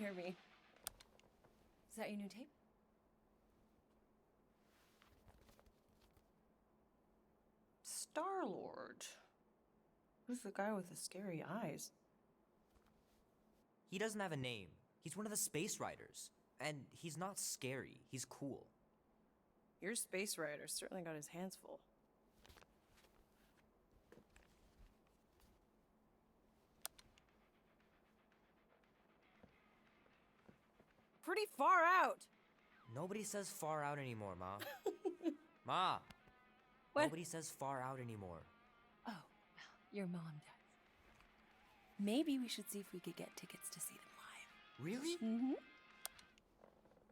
hear me. Is that your new tape? Star-Lord. Who's the guy with the scary eyes? He doesn't have a name. He's one of the Space Riders. And he's not scary. He's cool. Your Space Rider certainly got his hands full. Pretty far out! Nobody says far out anymore, Ma. Ma! What? Nobody says far out anymore. Oh, well, your mom does. Maybe we should see if we could get tickets to see them live. Really? Mm-hmm.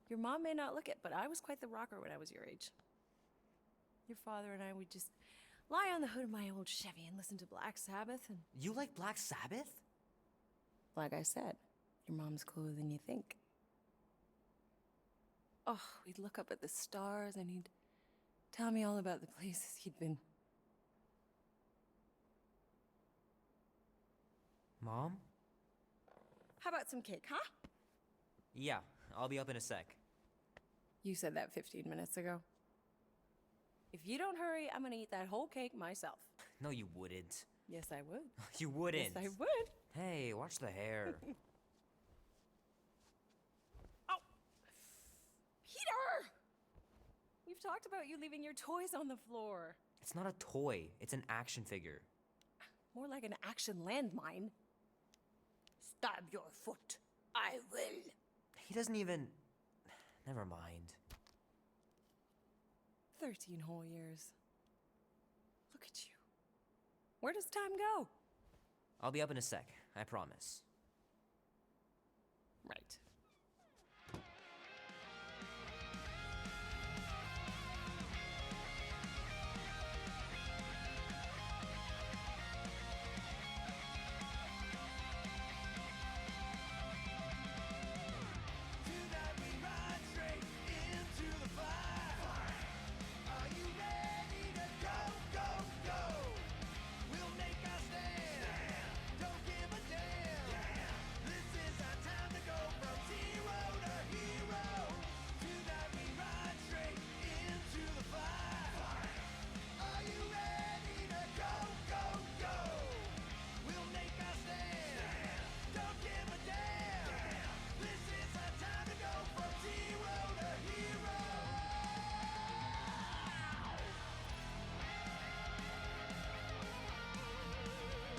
Your mom may not look it, but I was quite the rocker when I was your age. Your father and I would just lie on the hood of my old Chevy and listen to Black Sabbath and... You like Black Sabbath? Like I said, your mom's cooler than you think. Oh, we'd look up at the stars and he'd tell me all about the places he'd been. Mom? How about some cake, huh? Yeah, I'll be up in a sec. You said that 15 minutes ago. If you don't hurry, I'm gonna eat that whole cake myself. No, you wouldn't. Yes, I would. You wouldn't. Yes, I would. Hey, watch the hair. Oh! Peter! We've talked about you leaving your toys on the floor. It's not a toy. It's an action figure. More like an action landmine. Stab your foot. I will. He doesn't even... Never mind. 13 whole years. Look at you. Where does time go? I'll be up in a sec, I promise. Right.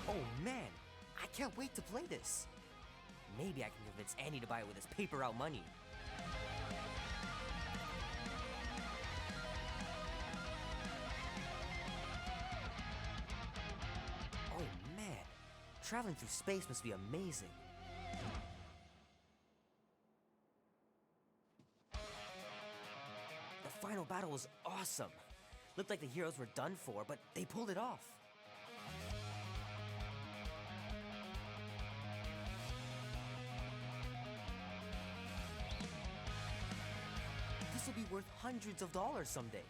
Oh man, I can't wait to play this. Maybe I can convince Annie to buy it with his paper out money. Oh man, traveling through space must be amazing. The final battle was awesome. Looked like the heroes were done for, but they pulled it off. This will be worth hundreds of dollars someday.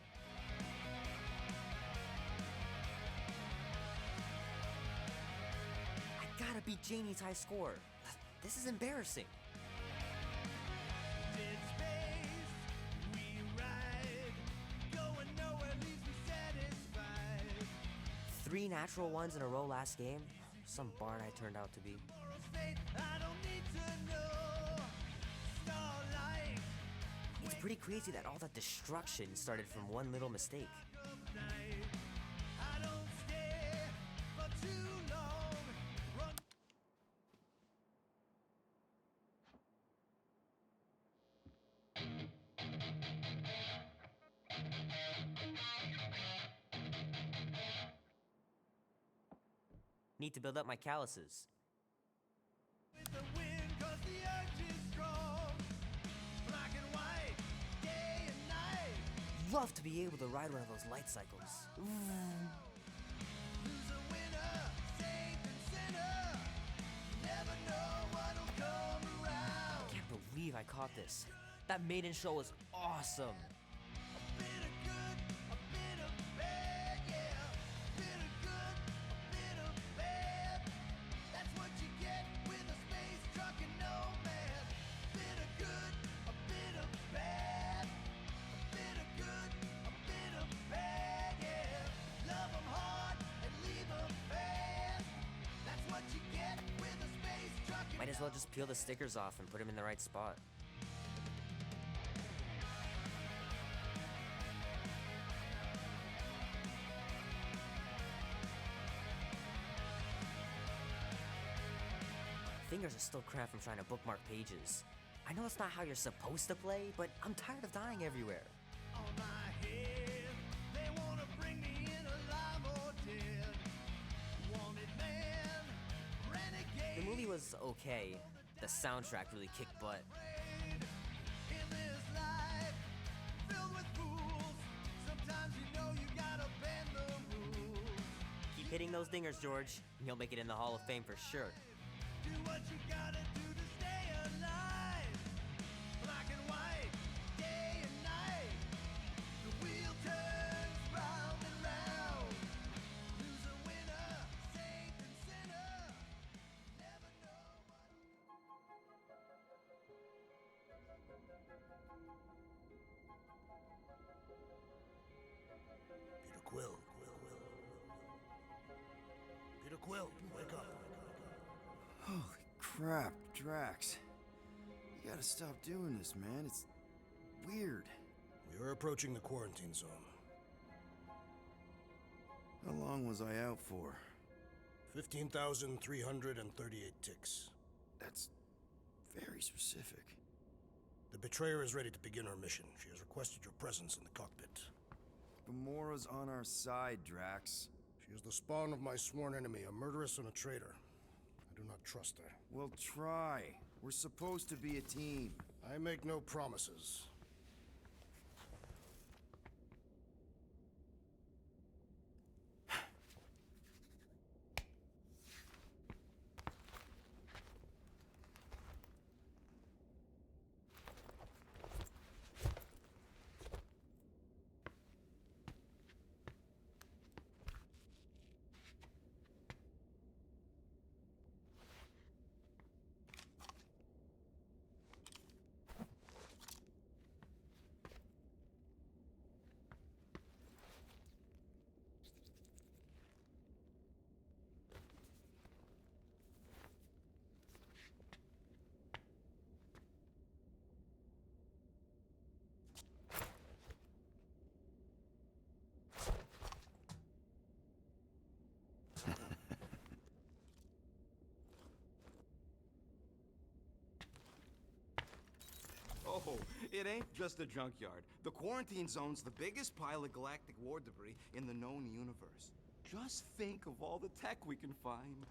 I gotta beat Jamie's high score. This is embarrassing. Three natural ones in a row last game. Some barn I turned out to be. It's pretty crazy that all that destruction started from one little mistake. Need to build up my calluses. Love to be able to ride one of those light cycles. Can't believe I caught this. That maiden show was awesome. well just peel the stickers off and put them in the right spot. Fingers are still cramped from trying to bookmark pages. I know it's not how you're supposed to play, but I'm tired of dying everywhere. On my head, they wanna bring me in alive or dead. Wanted man, renegade. The movie was okay. The soundtrack really kicked butt. In this life, filled with fools. Sometimes you know you gotta bend the rules. Keep hitting those dingers, George, and you'll make it in the Hall of Fame for sure. Do what you gotta do to stay alive. Black and white, day and night. The wheel turns round and round. Loser, winner, saint and sinner. Never know Peter Quill. Peter Quill, wake up. Holy crap, Drax. You gotta stop doing this, man. It's weird. We are approaching the quarantine zone. How long was I out for? 15,338 ticks. That's very specific. The betrayer is ready to begin her mission. She has requested your presence in the cockpit. Gamora's on our side, Drax. She is the spawn of my sworn enemy, a murderess and a traitor. I do not trust her. Well, try. We're supposed to be a team. I make no promises. Oh, it ain't just a junkyard. The quarantine zone's the biggest pile of galactic war debris in the known universe. Just think of all the tech we can find.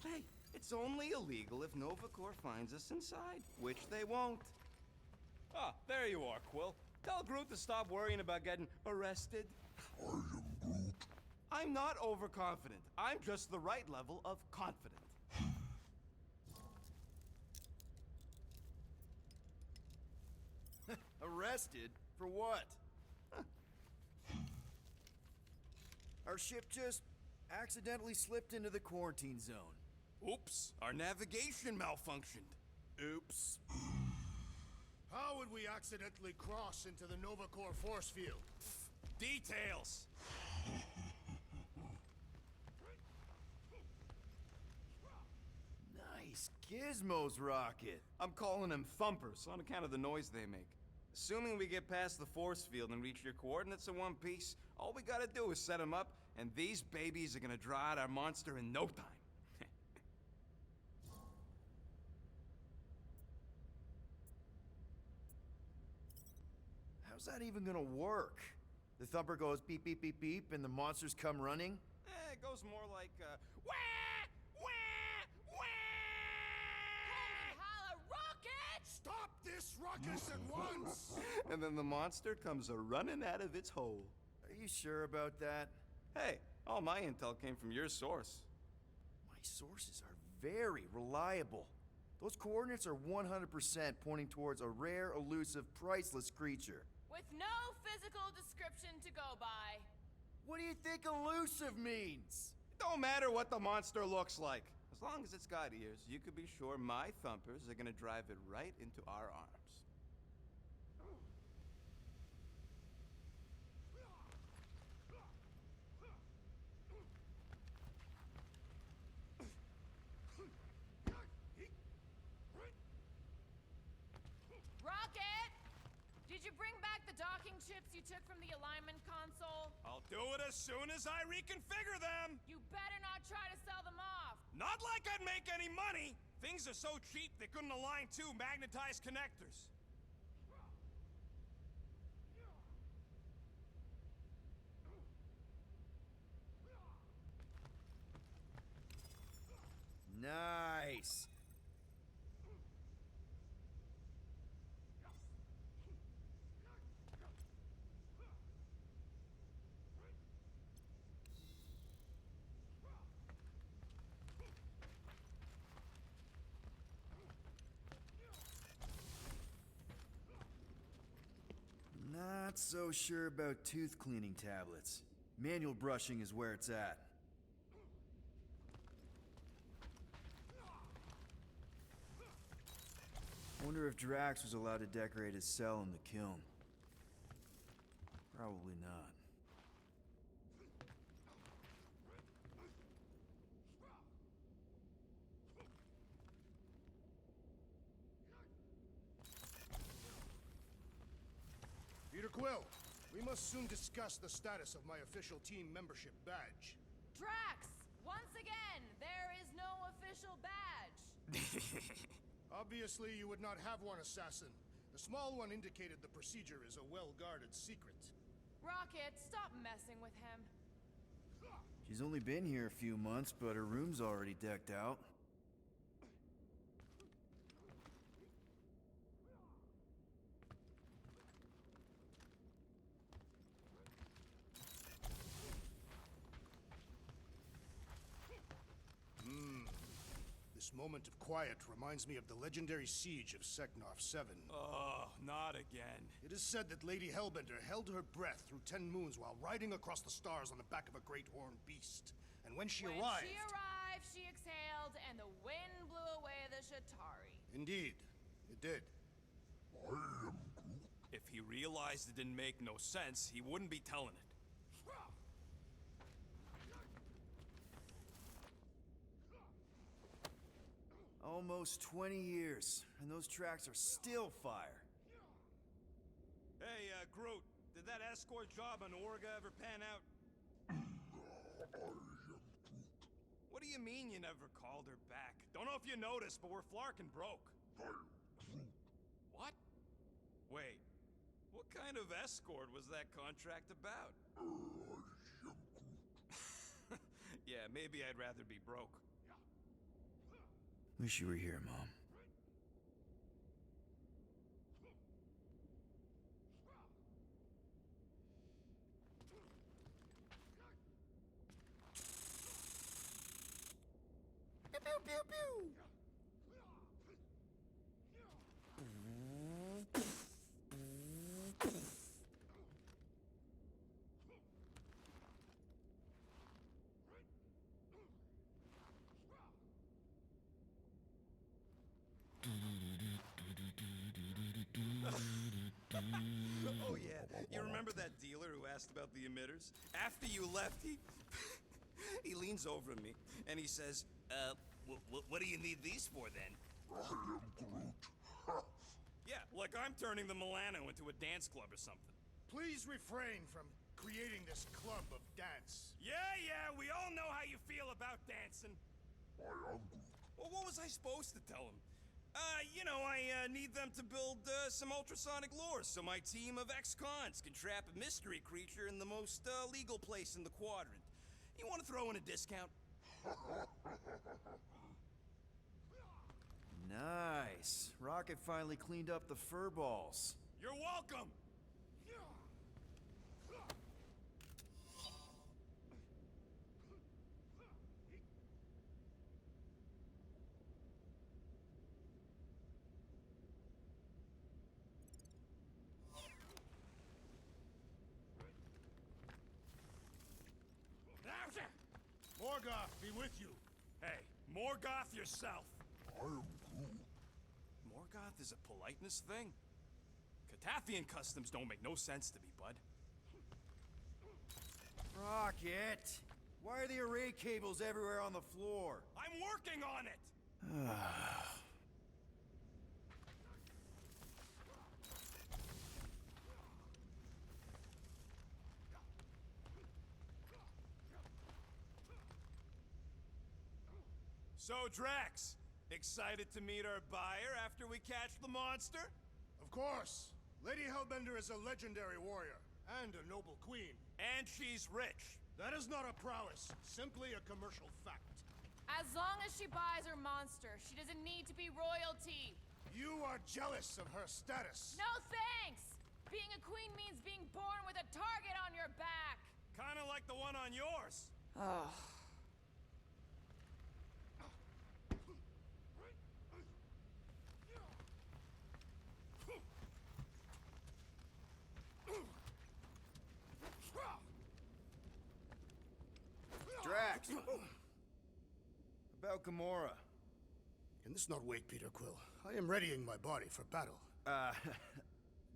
Hey, it's only illegal if Nova Corps finds us inside, which they won't. Ah, there you are, Quill. Tell Groot to stop worrying about getting arrested. I am Groot. I'm not overconfident. I'm just the right level of confident. Arrested? For what? Our ship just accidentally slipped into the quarantine zone. Oops, our navigation malfunctioned. Oops. How would we accidentally cross into the Nova Corps force field? Details. Nice gizmos, Rocket. I'm calling them thumpers on account of the noise they make. Assuming we get past the force field and reach your coordinates in one piece, all we gotta do is set them up, and these babies are gonna draw out our monster in no time. How's that even gonna work? The thumper goes beep, beep, beep, beep, and the monsters come running? It goes more like, wah! Wah! Wah! Holla, rocket! Stop this ruckus at once! And then the monster comes a-running out of its hole. Are you sure about that? Hey, all my intel came from your source. My sources are very reliable. Those coordinates are 100% pointing towards a rare, elusive, priceless creature. With no physical description to go by. What do you think elusive means? It don't matter what the monster looks like. As long as it's got ears, you could be sure my thumpers are gonna drive it right into our arms. docking chips you took from the alignment console? I'll do it as soon as I reconfigure them! You better not try to sell them off! Not like I'd make any money! Things are so cheap they couldn't align two magnetized connectors. Nice. Not so sure about tooth cleaning tablets. Manual brushing is where it's at. Wonder if Drax was allowed to decorate his cell in the kiln. Probably not. Peter Quill, we must soon discuss the status of my official team membership badge. Drax! Once again, there is no official badge! Obviously, you would not have one, Assassin. The small one indicated the procedure is a well-guarded secret. Rocket, stop messing with him. She's only been here a few months, but her room's already decked out. This moment of quiet reminds me of the legendary siege of Seknarf 7. Oh, not again. It is said that Lady Hellbender held her breath through 10 moons while riding across the stars on the back of a great horned beast. And when she arrived... She exhaled, and the wind blew away the Shatari. Indeed, it did. If he realized it didn't make no sense, he wouldn't be telling it. Almost 20 years, and those tracks are still fire. Hey, Groot, did that escort job on Orga ever pan out? What do you mean you never called her back? Don't know if you noticed, but we're flarkin' broke. What? Wait, what kind of escort was that contract about? Yeah, maybe I'd rather be broke. Wish you were here, Mom. Pew, pew, pew, pew. Oh yeah, you remember that dealer who asked about the emitters? After you left, he leans over at me and he says, what do you need these for then? Yeah, like I'm turning the Milano into a dance club or something. Please refrain from creating this club of dance. Yeah, we all know how you feel about dancing. Well, what was I supposed to tell him? I need them to build some ultrasonic lures so my team of ex-cons can trap a mystery creature in the most legal place in the quadrant. You want to throw in a discount? Nice. Rocket finally cleaned up the fur balls. You're welcome! Morgoth be with you. Hey, Morgoth yourself. Morgoth is a politeness thing. Catathian customs don't make no sense to me, bud. Rocket! Why are the array cables everywhere on the floor? I'm working on it! So, Drax, excited to meet our buyer after we catch the monster? Of course. Lady Hellbender is a legendary warrior and a noble queen. And she's rich. That is not a prowess, simply a commercial fact. As long as she buys her monster, she doesn't need to be royalty. You are jealous of her status. No thanks! Being a queen means being born with a target on your back. Kinda like the one on yours. Oh. Drax! About Gamora. Can this not wait, Peter Quill? I am readying my body for battle.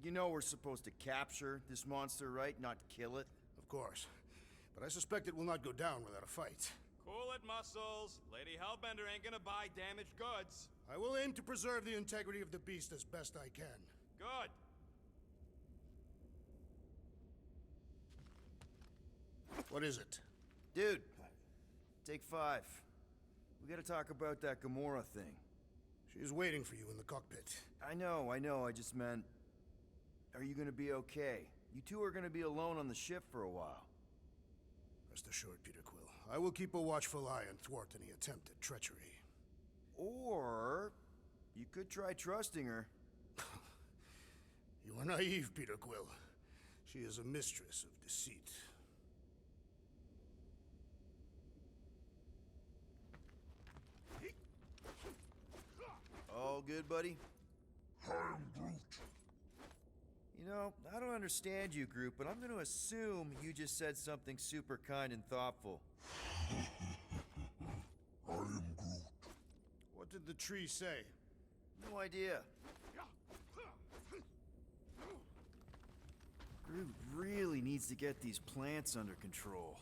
You know we're supposed to capture this monster, right? Not kill it? Of course. But I suspect it will not go down without a fight. Cool it, Muscles. Lady Hellbender ain't gonna buy damaged goods. I will aim to preserve the integrity of the beast as best I can. Good. What is it? Dude, take 5. We gotta talk about that Gamora thing. She is waiting for you in the cockpit. I know, I just meant... Are you gonna be okay? You two are gonna be alone on the ship for a while. Rest assured, Peter Quill. I will keep a watchful eye and thwart any attempt at treachery. Or... you could try trusting her. You are naive, Peter Quill. She is a mistress of deceit. All good, buddy? I am Groot. You know, I don't understand you, Groot, but I'm gonna assume you just said something super kind and thoughtful. I am Groot. What did the tree say? No idea. Groot really needs to get these plants under control.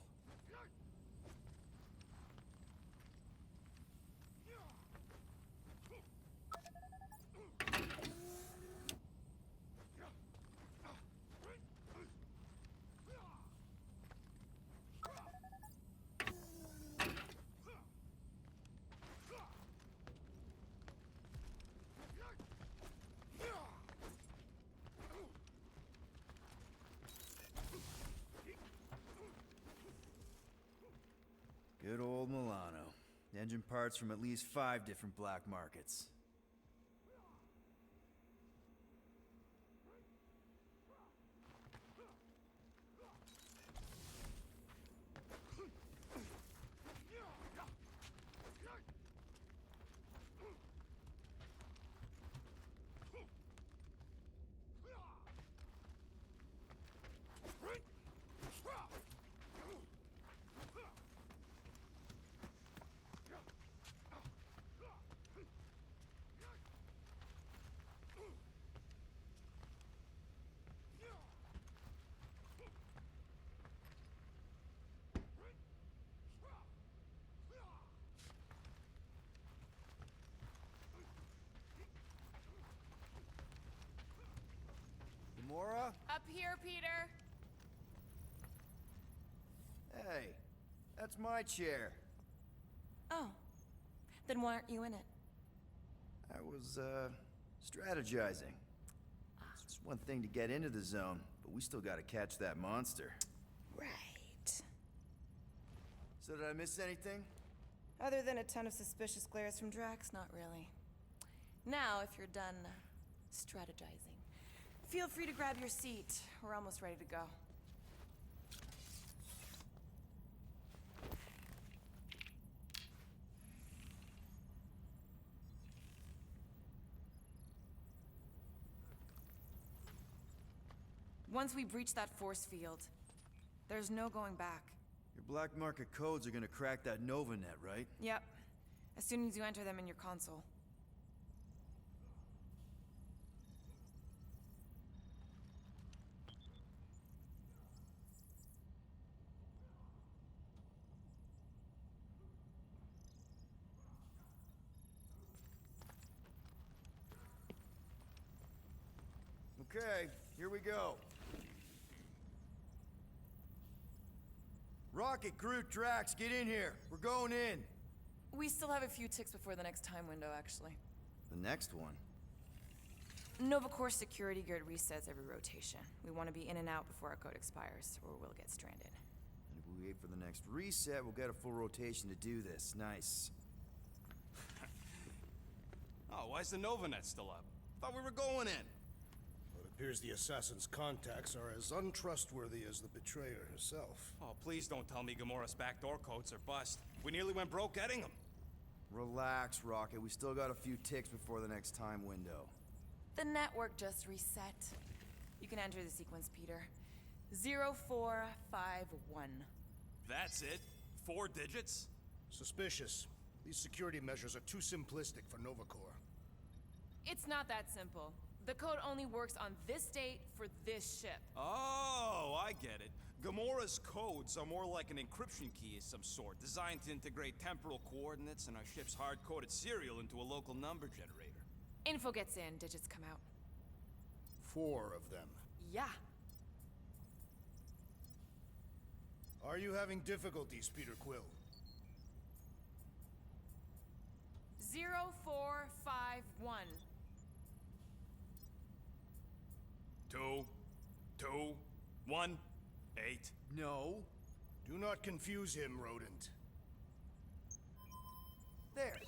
Good old Milano. Engine parts from at least 5 different black markets. Gamora? Up here, Peter. Hey, that's my chair. Oh. Then why aren't you in it? I was, strategizing. It's just one thing to get into the zone, but we still gotta catch that monster. Right. So did I miss anything? Other than a ton of suspicious glares from Drax, not really. Now, if you're done strategizing, feel free to grab your seat. We're almost ready to go. Once we breach that force field, there's no going back. Your black market codes are gonna crack that Nova net, right? Yep. As soon as you enter them in your console. Okay, here we go. Rocket, Groot, Drax, get in here. We're going in. We still have a few ticks before the next time window, actually. The next one? Novacore security grid resets every rotation. We want to be in and out before our code expires, or we'll get stranded. And if we wait for the next reset, we'll get a full rotation to do this. Nice. Oh, why's the Novanet still up? Thought we were going in. Well, it appears the assassin's contacts are as untrustworthy as the betrayer herself. Oh, please don't tell me Gamora's backdoor codes are bust. We nearly went broke getting them. Relax, Rocket. We still got a few ticks before the next time window. The network just reset. You can enter the sequence, Peter. 0451. That's it? 4 digits? Suspicious. These security measures are too simplistic for Novacore. It's not that simple. The code only works on this date for this ship. Oh, I get it. Gamora's codes are more like an encryption key of some sort, designed to integrate temporal coordinates and our ship's hard-coded serial into a local number generator. Info gets in, digits come out. 4 of them. Yeah. Are you having difficulties, Peter Quill? 0451. 2, 2, 1, 8. No. Do not confuse him, rodent. There.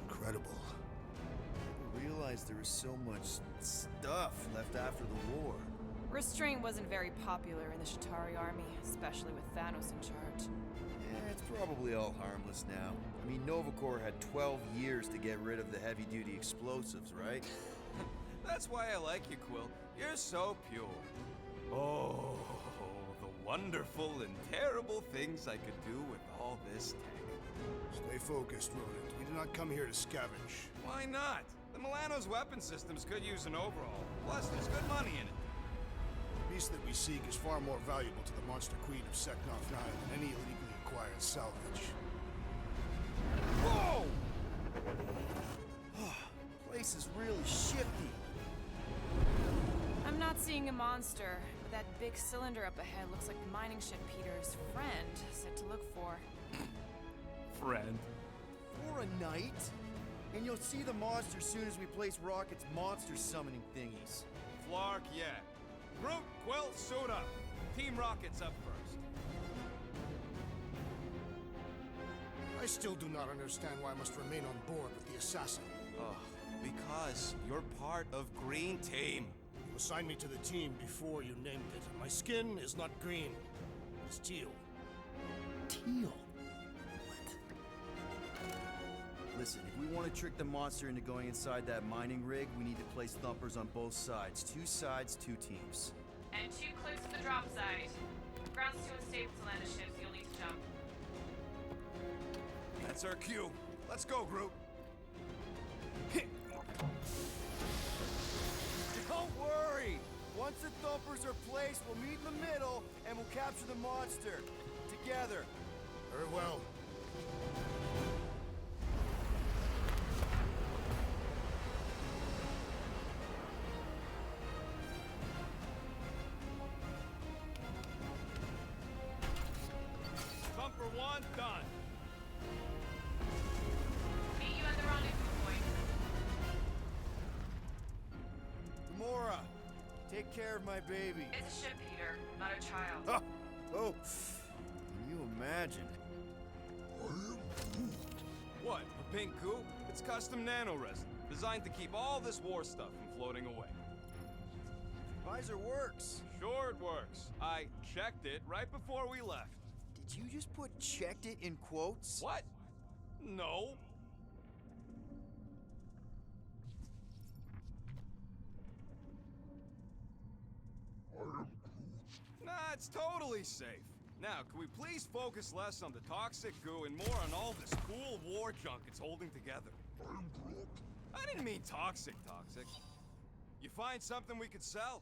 Incredible. I didn't realize there was so much stuff left after the war. Restraint wasn't very popular in the Shatari army, especially with Thanos in charge. It's probably all harmless now. I mean, Novacore had 12 years to get rid of the heavy-duty explosives, right? That's why I like you, Quill. You're so pure. Oh, the wonderful and terrible things I could do with all this tech. Stay focused, rodent. We do not come here to scavenge. Why not? The Milano's weapon systems could use an overhaul. Plus, there's good money in it. The beast that we seek is far more valuable to the monster queen of Seknov 9 than any illegally acquired salvage. Whoa! Place is really shifty. I'm not seeing a monster, but that big cylinder up ahead looks like the mining ship Peter's friend said to look for. Friend. For a night? And you'll see the monster soon as we place Rocket's monster summoning thingies. Flark, yeah. Groot, Quill, suit up. Team Rocket's up first. I still do not understand why I must remain on board with the assassin. Oh, because you're part of Green Team. You assigned me to the team before you named it. My skin is not green. It's teal. Teal? Listen, if we want to trick the monster into going inside that mining rig, we need to place thumpers on both sides. 2 sides, 2 teams. And 2 clicks to the drop site. Ground's too unstable to land a ship, so you'll need to jump. That's our cue. Let's go, Groot. Don't worry! Once the thumpers are placed, we'll meet in the middle, and we'll capture the monster. Together. Very well. Thumper 1, done. Meet you at the rendezvous point. Gamora, take care of my baby. It's a ship, Peter, not a child. Oh, can you imagine? What, a pink goo? It's custom nano-resin, designed to keep all this war stuff from floating away. Visor works. Sure it works. I checked it right before we left. Did you just put checked it in quotes? What? No. Nah, it's totally safe. Now, can we please focus less on the toxic goo and more on all this cool war junk it's holding together? I didn't mean toxic. You find something we could sell?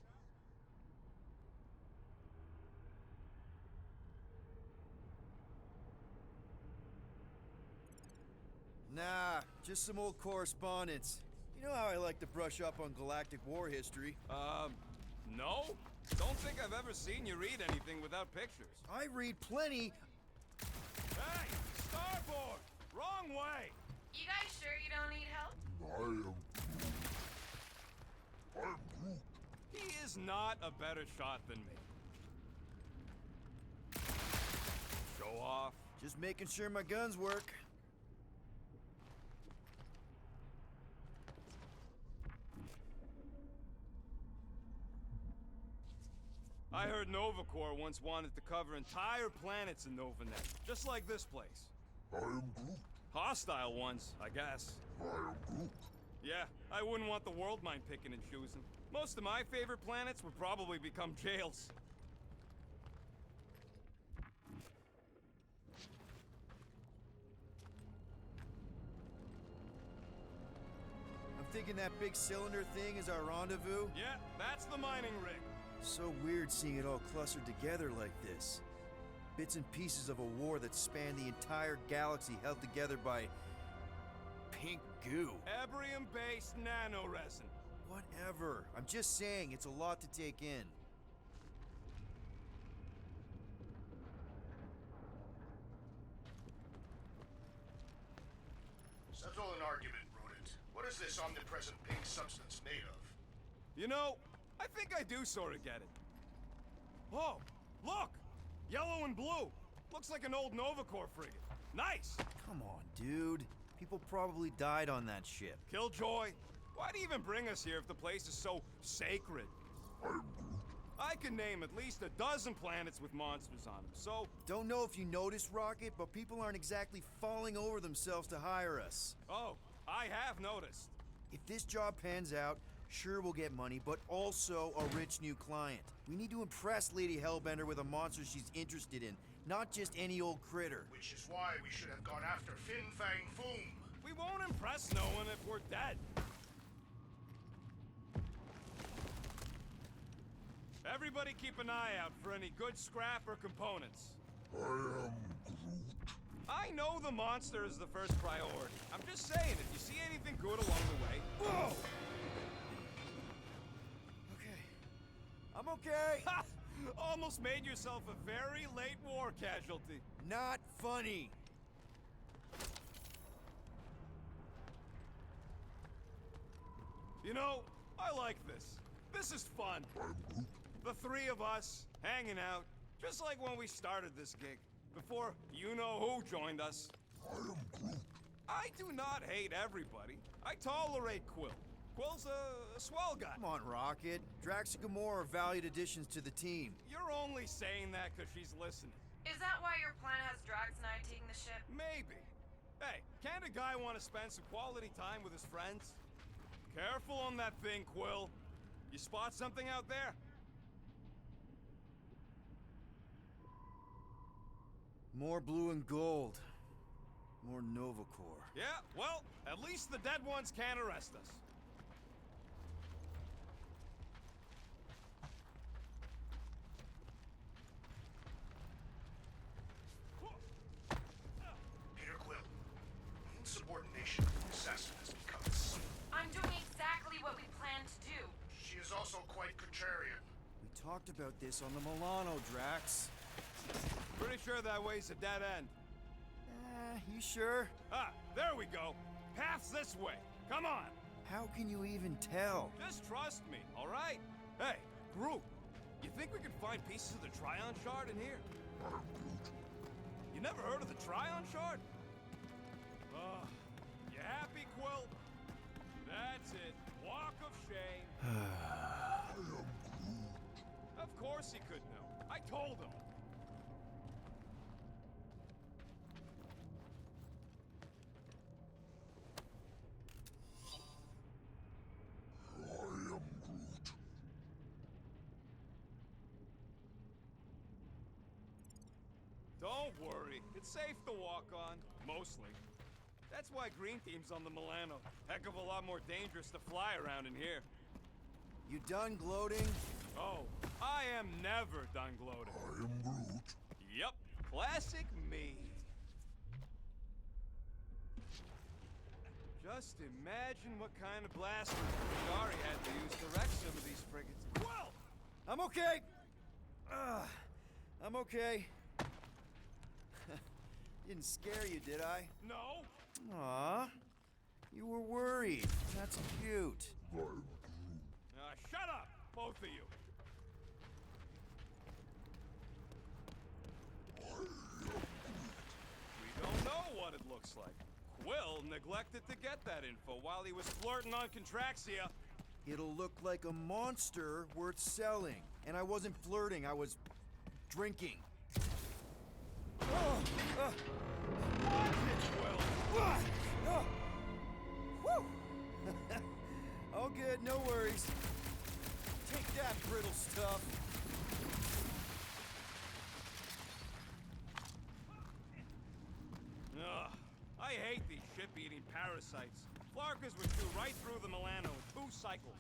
Nah, just some old correspondence. You know how I like to brush up on galactic war history. No? Don't think I've ever seen you read anything without pictures. I read plenty. Hey! Starboard! Wrong way! You guys sure you don't need help? I'm Groot. He is not a better shot than me. Show off. Just making sure my guns work. I heard Nova Corps once wanted to cover entire planets in Novanet, just like this place. I am Groot. Hostile ones, I guess. I am Groot. Yeah, I wouldn't want the world mind picking and choosing. Most of my favorite planets would probably become jails. I'm thinking that big cylinder thing is our rendezvous. Yeah, that's the mining rig. So weird seeing it all clustered together like this. Bits and pieces of a war that spanned the entire galaxy held together by pink goo. Ebrium-based nanoresin. Whatever. I'm just saying, it's a lot to take in. Settle an argument, rodent. What is this omnipresent pink substance made of? You know, I think I do sort of get it. Oh, look! Yellow and blue. Looks like an old Nova Corps frigate. Nice! Come on, dude. People probably died on that ship. Killjoy, why'd he even bring us here if the place is so sacred? I can name at least a dozen planets with monsters on them, so... Don't know if you noticed, Rocket, but people aren't exactly falling over themselves to hire us. Oh, I have noticed. If this job pans out, sure we'll get money, but also a rich new client. We need to impress Lady Hellbender with a monster she's interested in, not just any old critter. Which is why we should have gone after Fin Fang Foom. We won't impress no one if we're dead. Everybody keep an eye out for any good scrap or components. I am Groot. I know the monster is the first priority. I'm just saying, if you see anything good along the way... Whoa! Okay. I'm okay. Ha! Almost made yourself a very late war casualty. Not funny. You know, I like this. This is fun. I'm Groot. The three of us, hanging out, just like when we started this gig, before you-know-who joined us. I am Groot. I do not hate everybody. I tolerate Quill. Quill's a swell guy. Come on, Rocket. Drax and Gamora are valued additions to the team. You're only saying that because she's listening. Is that why your plan has Drax and I taking the ship? Maybe. Hey, can't a guy want to spend some quality time with his friends? Careful on that thing, Quill. You spot something out there? More blue and gold. More Nova Corps. Yeah, well, at least the dead ones can't arrest us. Peter Quill. Insubordination of the assassin has become its... I'm doing exactly what we planned to do. She is also quite contrarian. We talked about this on the Milano, Drax. Pretty sure that way's a dead end. You sure? Ah, there we go. Path's this way. Come on. How can you even tell? Just trust me, all right? Hey, Groot, you think we can find pieces of the Tryon Shard in here? I'm Groot. You never heard of the Tryon Shard? You happy, Quill? That's it. Walk of shame. I am Groot. Of course he could know. I told him. I am Groot. Don't worry. It's safe to walk on. Mostly. That's why Green Team's on the Milano. Heck of a lot more dangerous to fly around in here. You done gloating? Oh, I am never done gloating. I am Groot. Yep, classic me. Just imagine what kind of blasters Subsidiary had to use to wreck some of these frigates. Well, I'm okay. I'm okay. Didn't scare you, did I? no. Aw. You were worried. That's cute. Shut up, both of you. We don't know what it looks like. Quill neglected to get that info while he was flirting on Contraxia. It'll look like a monster worth selling. And I wasn't flirting, I was drinking. Woo! All good, no worries. Take that, brittle stuff. Ugh, I hate these ship-eating parasites. Flarkers would chew right through the Milano in 2 cycles.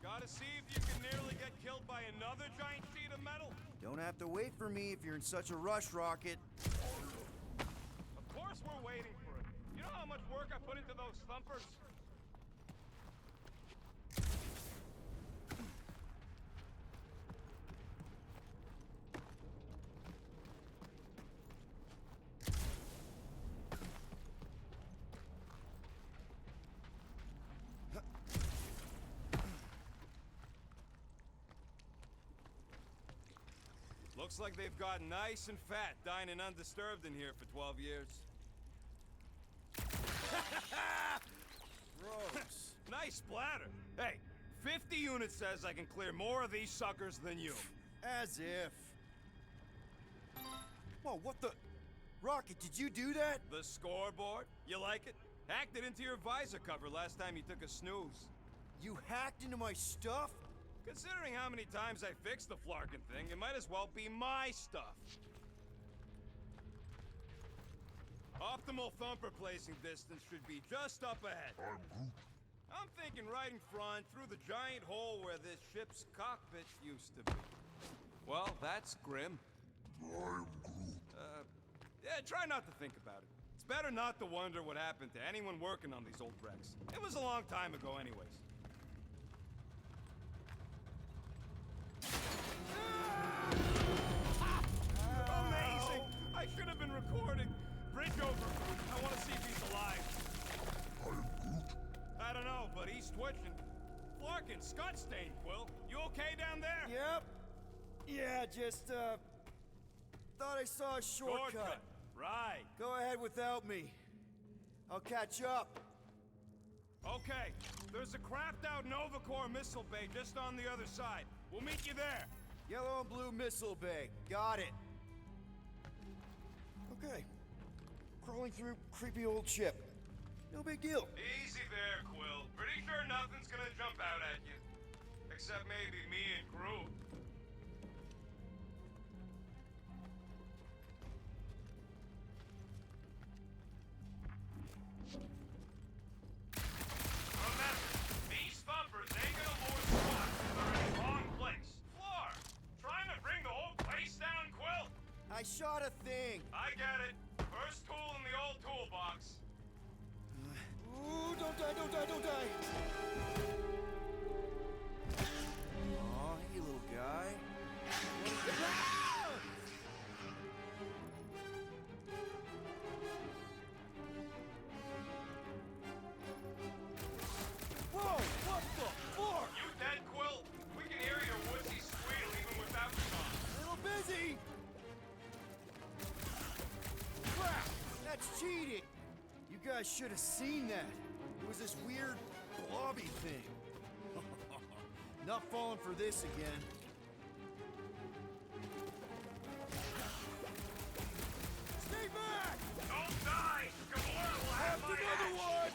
Gotta see if you can nearly get killed by another giant sheet of metal. Don't have to wait for me if you're in such a rush, Rocket. Of course we're waiting for it. You know how much work I put into those thumpers? Looks like they've gotten nice and fat, dining undisturbed in here for 12 years. Gross. Nice splatter. Hey, 50 units says I can clear more of these suckers than you. As if. Whoa, what the? Rocket, did you do that? The scoreboard? You like it? Hacked it into your visor cover last time you took a snooze. You hacked into my stuff? Considering how many times I fixed the Flarkin thing, it might as well be my stuff. Optimal thumper placing distance should be just up ahead. I'm thinking right in front, through the giant hole where this ship's cockpit used to be. Well, that's grim. Yeah, try not to think about it. It's better not to wonder what happened to anyone working on these old wrecks. It was a long time ago anyways. Amazing! I should have been recording. Bridge over. I want to see if he's alive. I don't know, but he's twitching. Flarkin, Scott Stain, Quill. You okay down there? Yep. Yeah, just, thought I saw a shortcut. Right. Go ahead without me. I'll catch up. Okay. There's a crapped-out Nova Corps missile bay just on the other side. We'll meet you there. Yellow and blue missile bay. Got it. Okay. Crawling through creepy old ship. No big deal. Easy there, Quill. Pretty sure nothing's gonna jump out at you. Except maybe me and Groot. Remember, these thumpers ain't gonna lure squats if they're in the wrong place. Flar, trying to bring the whole place down, Quill? I shot a thing. I get it. First tool in the old toolbox. Ooh, don't die, don't die, don't die. Aw, hey, little guy. Whoa, what the fuck? You dead, Quill? We can hear your woodsy squeal even without the song. Little busy. Crap, that's cheating. You guys should have seen that. It was this weird blobby thing. Not falling for this again. Stay back! Don't die! Gamora will have my Another axe. one!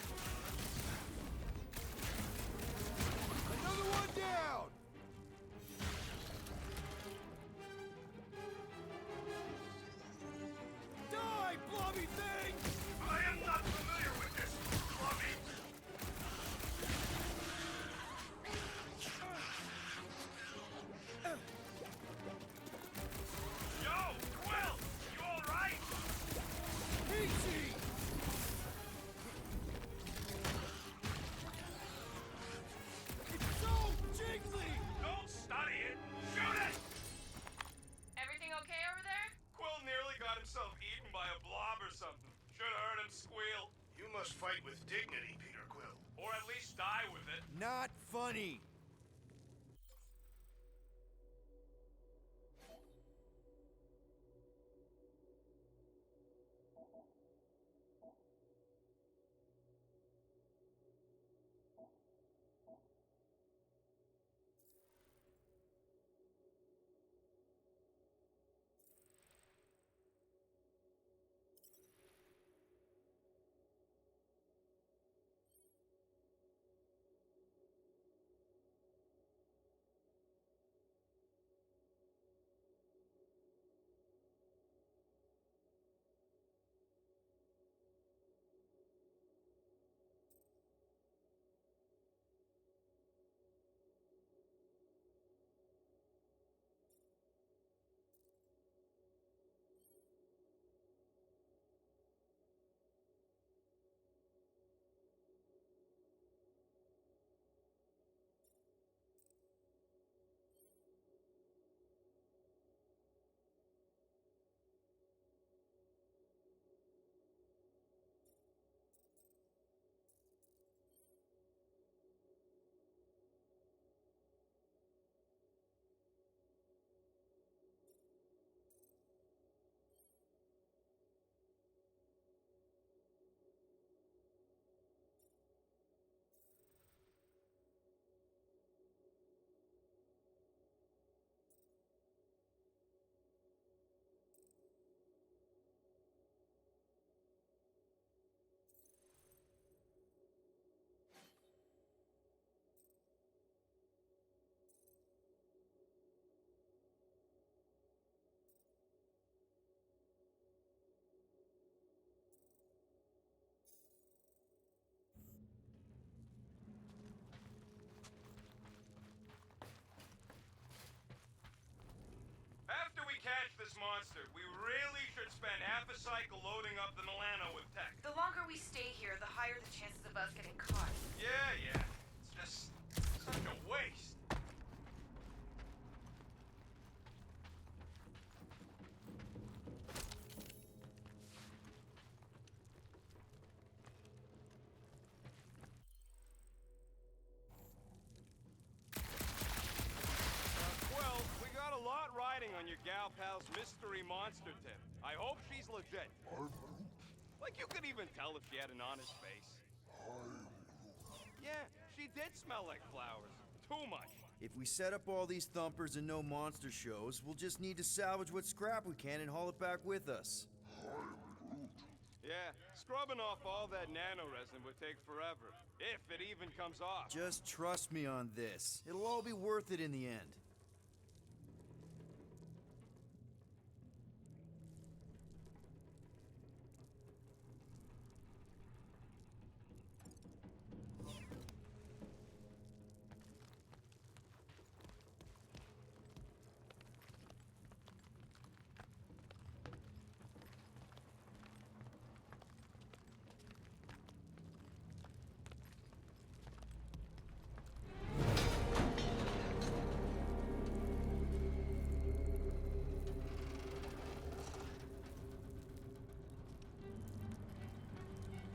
Another one down! Die, blobby thing! I am not familiar with this, Clubby. Yo, Quill! You alright? Easy! must fight with dignity, Peter Quill. Or at least die with it. Not funny. After we catch this monster, we really should spend half a cycle loading up the Milano with tech. The longer we stay here, the higher the chances of us getting caught. Yeah. It's just such a waste. Well, we got a lot riding on your gal pal's mystery monster tip. I hope she's legit. Like you could even tell if she had an honest face. Yeah, she did smell like flowers. Too much. If we set up all these thumpers and no monster shows, we'll just need to salvage what scrap we can and haul it back with us. Yeah, scrubbing off all that nano resin would take forever, if it even comes off. Just trust me on this. It'll all be worth it in the end.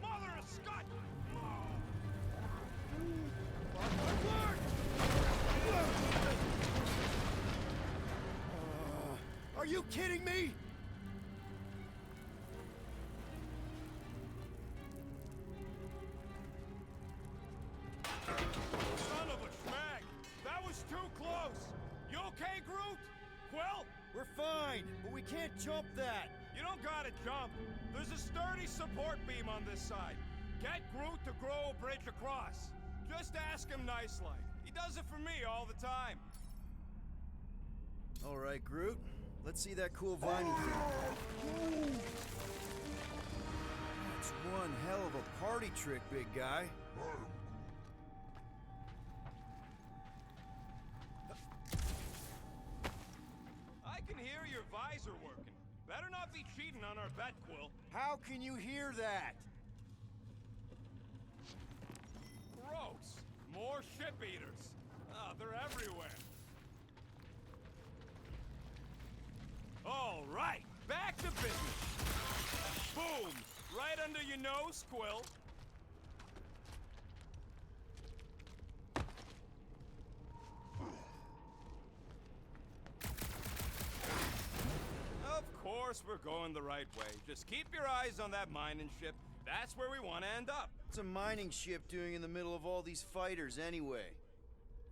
Mother of Scott! Are you kidding me? Son of a schmag! That was too close! You okay, Groot? Quill? We're fine, but we can't jump that. You don't gotta jump. There's a sturdy support beam on this side. Get Groot to grow a bridge across. Just ask him nice-like. He does it for me all the time. All right, Groot. Let's see that cool viney thing. That's one hell of a party trick, big guy. I can hear your visor working. Better not be cheating on our bet, Quill. How can you hear that? Gross. More ship eaters. They're everywhere. All right, back to business. Boom! Right under your nose, Quill. course we're going the right way. Just keep your eyes on that mining ship. That's where we want to end up. What's a mining ship doing in the middle of all these fighters anyway?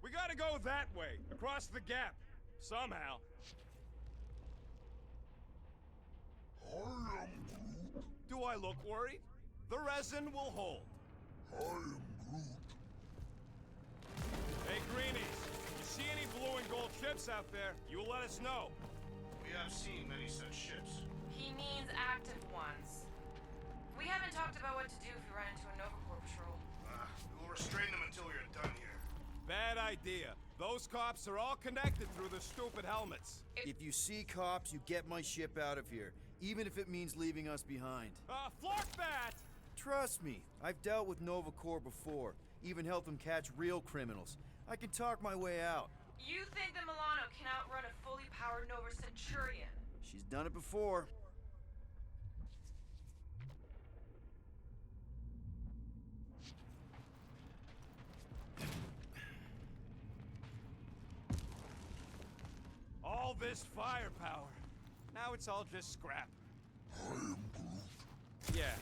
We gotta go that way, across the gap. Somehow. Do I look worried? The resin will hold. Hey, Greenies, you see any blue and gold ships out there, you let us know. We have seen many such ships. He means active ones. We haven't talked about what to do if we run into a Nova Corps patrol. We'll restrain them until we are done here. Bad idea. Those cops are all connected through the stupid helmets. If you see cops, you get my ship out of here, even if it means leaving us behind. Flock that! Trust me, I've dealt with Nova Corps before, even helped them catch real criminals. I can talk my way out. You think the Milano can outrun a fully powered Nova Centurion? She's done it before. All this firepower. Now it's all just scrap. Yeah,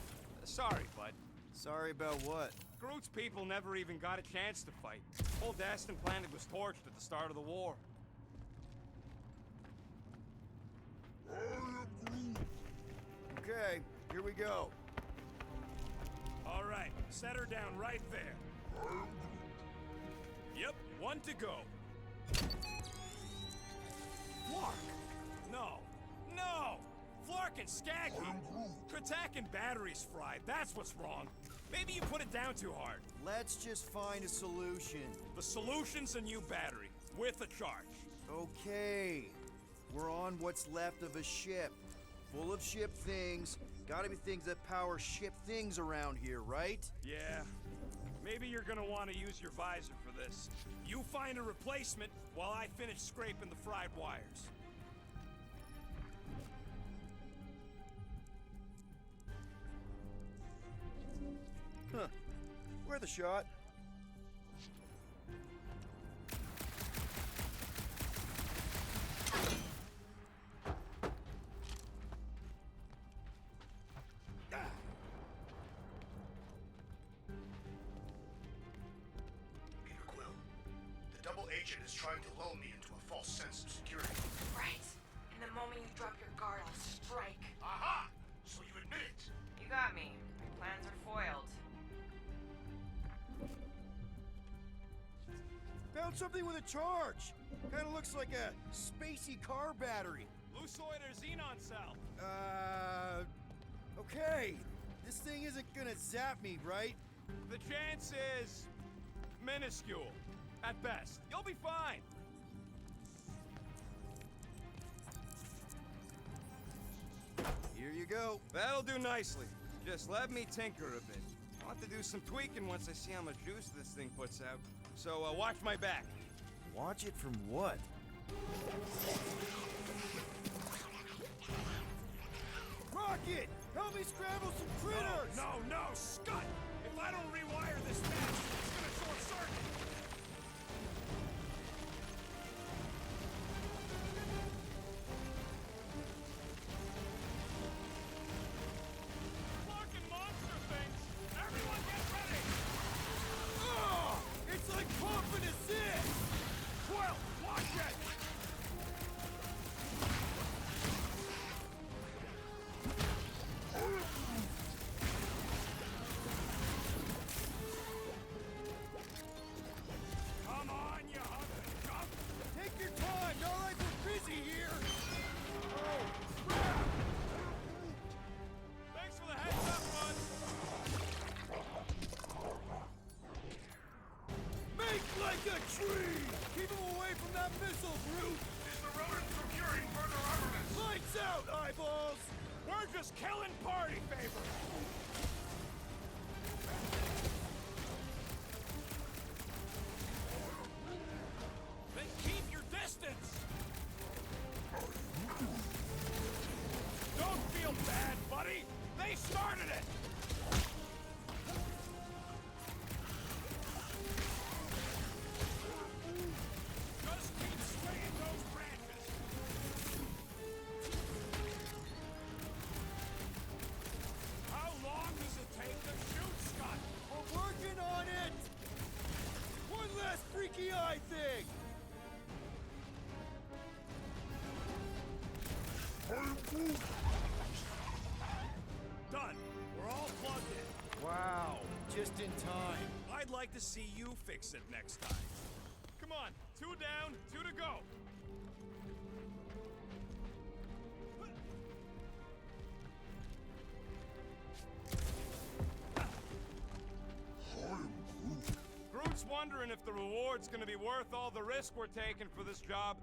sorry, bud. Sorry about what? Groot's people never even got a chance to fight. Whole Daston planet was torched at the start of the war. Okay, here we go. All right, set her down right there. Yep, one to go. Flark! No! No! Flark and Skaggy! Kratak and batteries fried, that's what's wrong. Maybe you put it down too hard. Let's just find a solution. The solution's a new battery, with a charge. Okay. We're on what's left of a ship. Full of ship things. Gotta be things that power ship things around here, right? Yeah. Maybe you're gonna want to use your visor for this. You find a replacement while I finish scraping the fried wires. Huh. Worth a shot. Peter Quill, the double agent is trying to lull me into a false sense of security. Right. And the moment you drop your guard, I'll strike. Aha! So you admit it? You got me. My plans are foiled. Found something with a charge. Kinda looks like a spacey car battery. Lusoid or xenon cell? Okay. This thing isn't gonna zap me, right? The chance is minuscule, at best. You'll be fine. Here you go. That'll do nicely. Just let me tinker a bit. I want to do some tweaking once I see how much juice this thing puts out. So watch my back. Watch it from what? Rocket! Help me scramble some critters! No, no, Scud! If I don't rewire this match, it's gonna short circuit. Fucking monster things! Everyone get ready! Oh, it's like pumping assist! Quill, watch it! Come on, you hungry chump! Take your time, not like we're busy here! Oh, crap! Thanks for the heads up, bud! Make like a tree! Keep him away from that missile, Groot! Is the rodent procuring further armaments? Lights out, eyeballs! We're just killing party favors! Then keep your distance! Don't feel bad, buddy! They started it! Just keep swaying those branches! my thing! Done. We're all plugged in. Wow, just in time. I'd like to see you fix it next time. Come on, 2 down, 2 to go. Groot's wondering if the reward's gonna be worth all the risk we're taking for this job.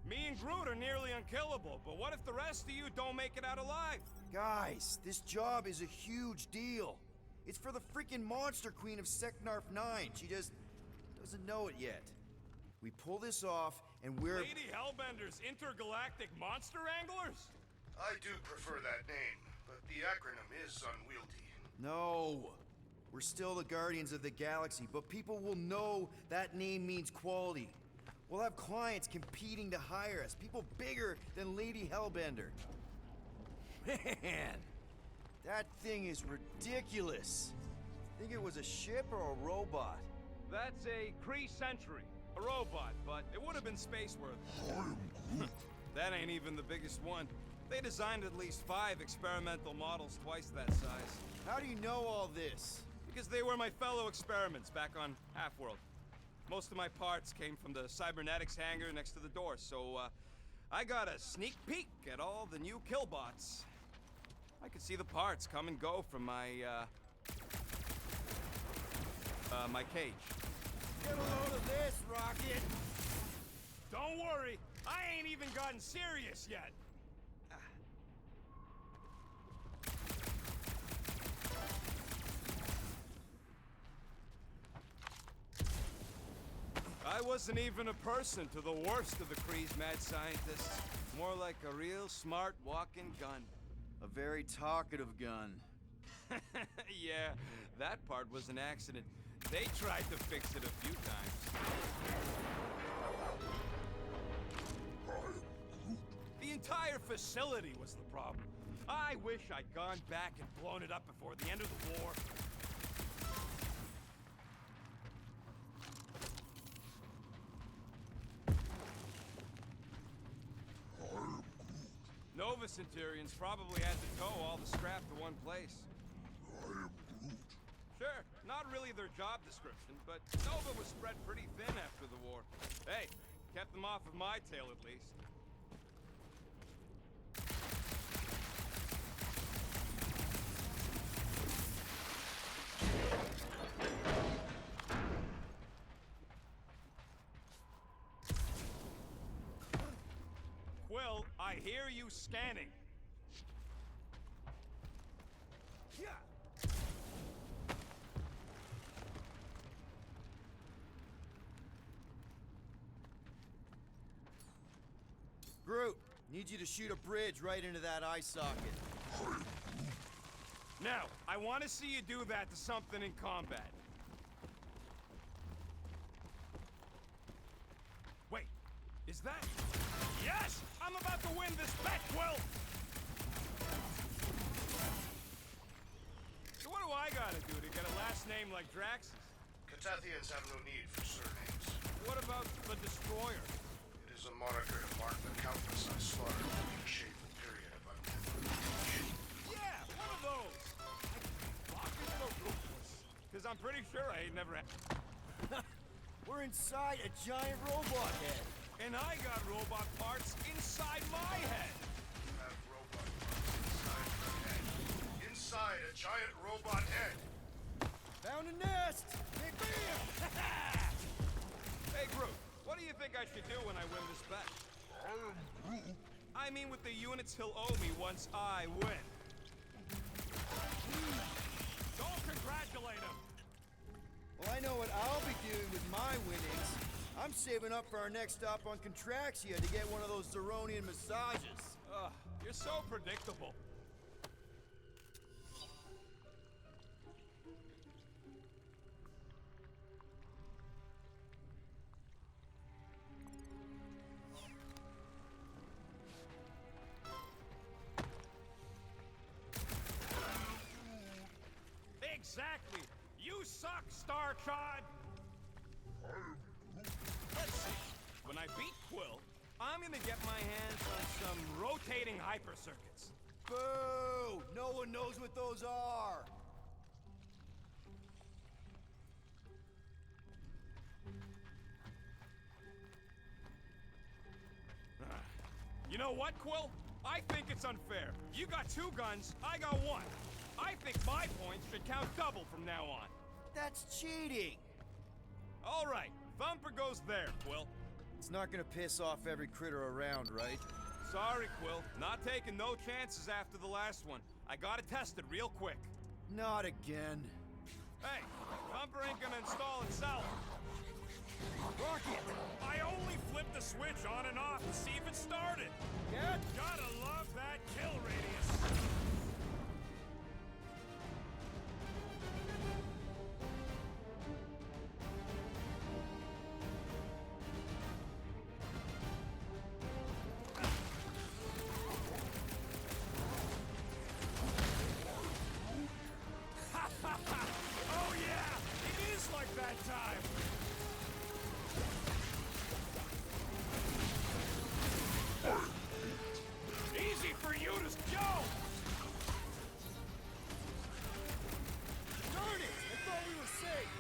Me and Groot are nearly unkillable, but what if the rest of you don't make it out alive? Guys, this job is a huge deal. It's for the freaking monster queen of Seknarf 9. She just doesn't know it yet. We pull this off, and we're... Lady Hellbender's intergalactic monster anglers? I do prefer that name, but the acronym is unwieldy. No. We're still the Guardians of the Galaxy, but people will know that name means quality. We'll have clients competing to hire us, people bigger than Lady Hellbender. Man, that thing is ridiculous. Think it was a ship or a robot? That's a Kree Sentry. A robot, but it would have been space-worthy. That ain't even the biggest one. They designed at least 5 experimental models twice that size. How do you know all this? Because they were my fellow experiments back on Half-World. Most of my parts came from the cybernetics hangar next to the door, so I got a sneak peek at all the new killbots. I could see the parts come and go from my cage. Get a load of this, Rocket! Don't worry, I ain't even gotten serious yet. I wasn't even a person to the worst of the Kree's mad scientists. More like a real smart walking gun. A very talkative gun. Yeah, that part was an accident. They tried to fix it a few times. The entire facility was the problem. I wish I'd gone back and blown it up before the end of the war. Nova Centurions probably had to tow all the scrap to one place. Sure, not really their job description, but Nova was spread pretty thin after the war. Hey, kept them off of my tail at least. Quill, I hear you scanning. Yeah. Groot, need you to shoot a bridge right into that eye socket. Now, I want to see you do that to something in combat. Wait, is that... Yes! I'm about to win this bet, Quill! So what do I gotta do to get a last name like Drax's? Catathians have no need for surnames. What about the Destroyer? It is a moniker to mark the countless I slaughtered in a shameful period of undeath. Yeah, one of those! Fucking so ruthless. Because I'm pretty sure I ain't never had... We're inside a giant robot head. And I got robot parts inside my head! You have robot parts inside your head. Inside a giant robot head. Found a nest! Big bam! Hey, Groot, what do you think I should do when I win this bet? I mean with the units he'll owe me once I win. Don't congratulate him! Well, I know what I'll be doing with my winnings. I'm saving up for our next stop on Contraxia to get one of those Zeronian massages. Ugh, you're so predictable. Exactly! You suck, Starchod! let's see. When I beat Quill, I'm gonna get my hands on some rotating hyper circuits. Boo! No one knows what those are! You know what, Quill? I think it's unfair. You got 2 guns, I got 1. I think my points should count double from now on. That's cheating! All right, Thumper goes there, Quill. It's not gonna piss off every critter around, right? Sorry, Quill. Not taking no chances after the last one. I gotta test it real quick. Not again. Hey, Thumper ain't gonna install itself. Rocket! I only flipped the switch on and off to see if it started. Yeah? Gotta love that kill radius. Oh yeah, it is like that time. Easy for you to go! Darn it! I thought we were safe!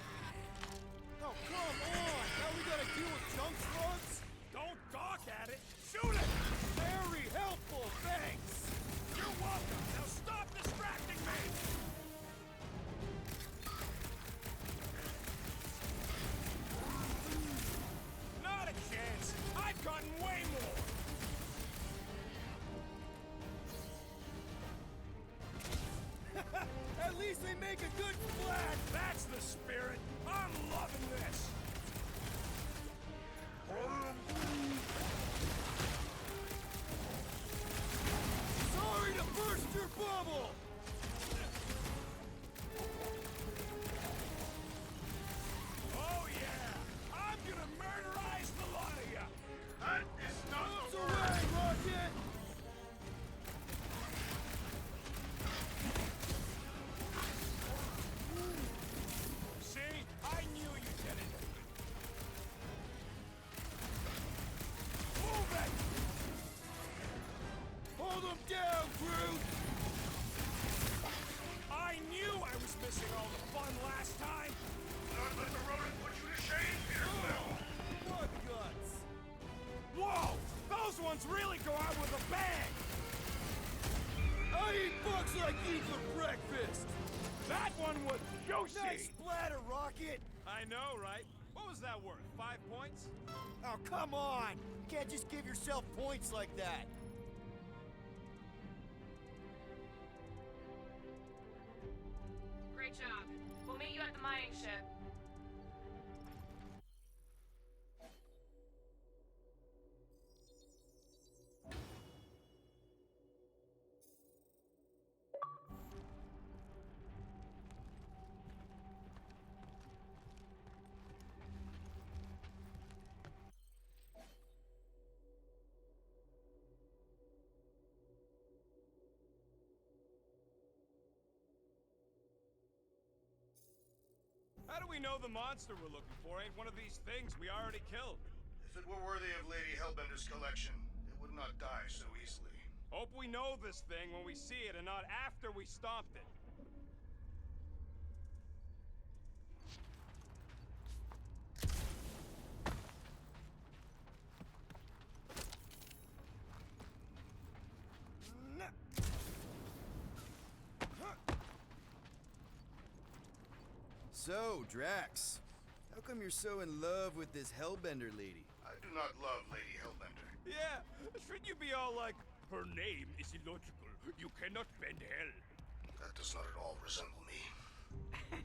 Oh, come on! Now we gotta deal with junk slugs? Don't gawk at it! Shoot it! Very helpful, thanks! You're welcome! Now stop distracting me! Not a chance! I've gotten way more! At least they make a good splash! That's the spirit! I'm loving this! Sorry to burst your bubble! Oh yeah! I'm gonna murderize the lot of ya! That is not It's the away, Rocket! See? I knew you'd get it! Move it! Hold them down, Groot! I knew I was missing all the fun last time! Not let the rodent put you to shame, Peter Quill! What guts? Whoa! Those ones really go out with a bang! I eat bugs like you for breakfast! That one was juicy! Nice splatter, Rocket! I know, right? What was that worth? 5 points? Oh, come on! You can't just give yourself points like that! Great job. We'll meet you at the mining ship. How do we know the monster we're looking for ain't one of these things we already killed? If it were worthy of Lady Hellbender's collection, it would not die so easily. Hope we know this thing when we see it and not after we stomped it. So, Drax, how come you're so in love with this Hellbender lady? I do not love Lady Hellbender. Yeah, shouldn't you be all like, her name is illogical, you cannot bend hell? That does not at all resemble me.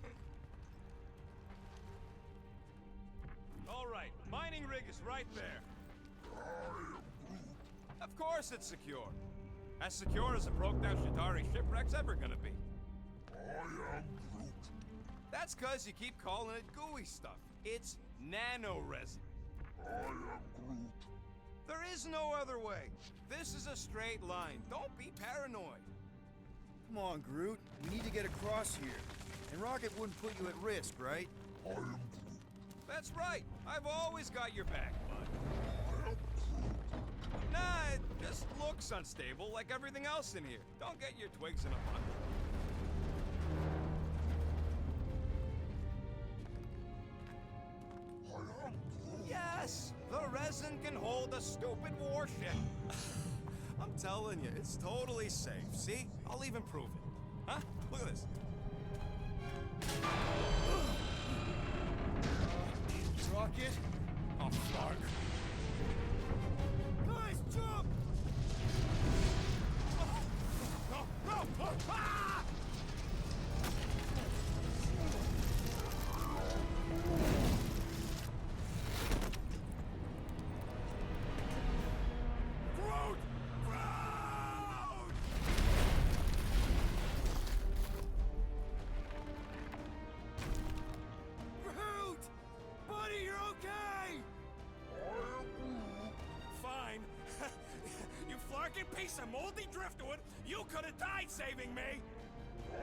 All right, mining rig is right there. Of course it's secure. As secure as a broke-down Shidari shipwreck's ever gonna be. That's cause you keep calling it gooey stuff. It's nano-resin. There is no other way. This is a straight line. Don't be paranoid. Come on, Groot. We need to get across here. And Rocket wouldn't put you at risk, right? That's right. I've always got your back, bud. Nah, it just looks unstable like everything else in here. Don't get your twigs in a bundle. Yes! The resin can hold a stupid warship. I'm telling you, it's totally safe. See? I'll even prove it. Huh? Look at this. Rocket? Oh, fuck. Guys, jump! No, no! Ah! Groot! Groot! Groot! Buddy, you're okay! Fine. You flarkin' piece of moldy driftwood! You could have died saving me! I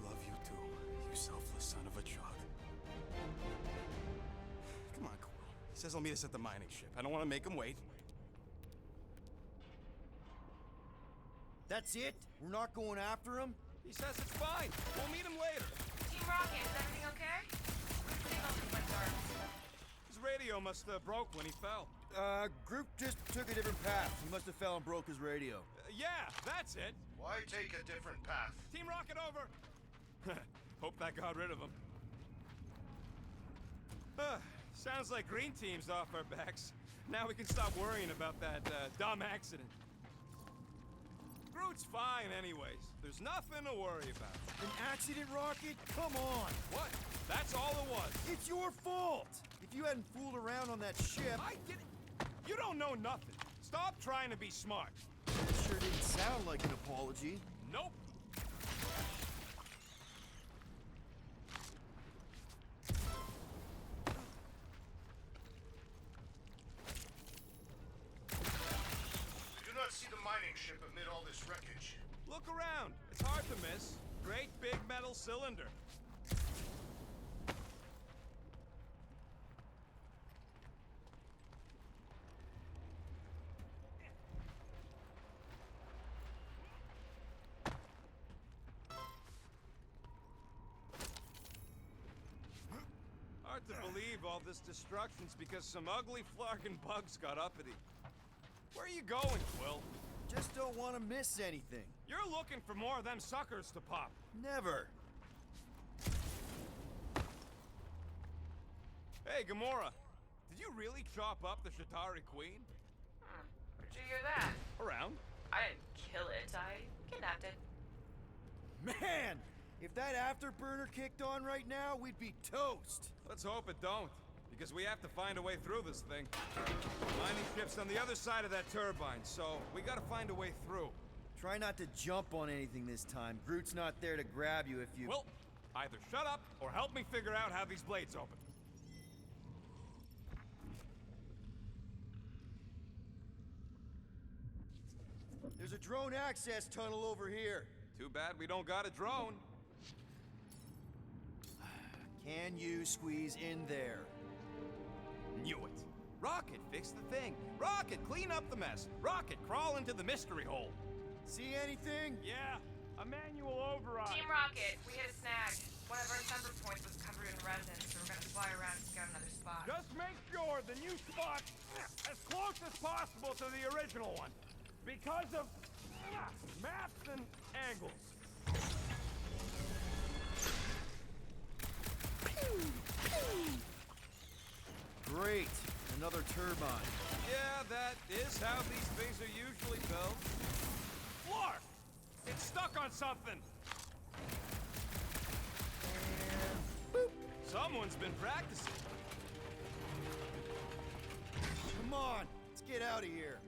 love you too, you selfless son of a chug. Come on, Quill. He says he'll meet us at the mining ship. I don't want to make him wait. That's it? We're not going after him? He says it's fine. We'll meet him later. Team Rocket, is everything okay? Signal just went dark. His radio must have broke when he fell. Groot just took a different path. He must have fell and broke his radio. Yeah, that's it. Why take a different path? Team Rocket over. Hope that got rid of him. Sounds like Green Team's off our backs. Now we can stop worrying about that dumb accident. Groot's fine anyways. There's nothing to worry about. An accident, Rocket? Come on! What? That's all it was. It's your fault! If you hadn't fooled around on that ship... I didn't... You don't know nothing. Stop trying to be smart. Sure didn't sound like an apology. Nope. I do not see the mining ship amid all this wreckage. Look around. It's hard to miss. Great big metal cylinder. Hard to believe all this destruction's because some ugly flarkin' bugs got uppity. Where are you going, Quill? Just don't want to miss anything. You're looking for more of them suckers to pop. Never. Hey, Gamora. Did you really chop up the Shatari Queen? Where'd you hear that? Around. I didn't kill it, I kidnapped it. Man! If that afterburner kicked on right now, we'd be toast. Let's hope it don't, because we have to find a way through this thing. Mining ship's on the other side of that turbine, so we gotta find a way through. Try not to jump on anything this time. Groot's not there to grab you if you... Well, either shut up or help me figure out how these blades open. There's a drone access tunnel over here. Too bad we don't got a drone. Can you squeeze in there? Knew it. Rocket, fix the thing. Rocket, clean up the mess. Rocket, crawl into the mystery hole. See anything? Yeah, a manual override. Team Rocket, we hit a snag. One of our sensor points was covered in resin, so we're gonna fly around and scout another spot. Just make sure the new spot's as close as possible to the original one. Because of maps and angles. Great. Another turbine. Yeah, that is how these things are usually built. Flark! It's stuck on something! Boop. Someone's been practicing. Come on, let's get out of here.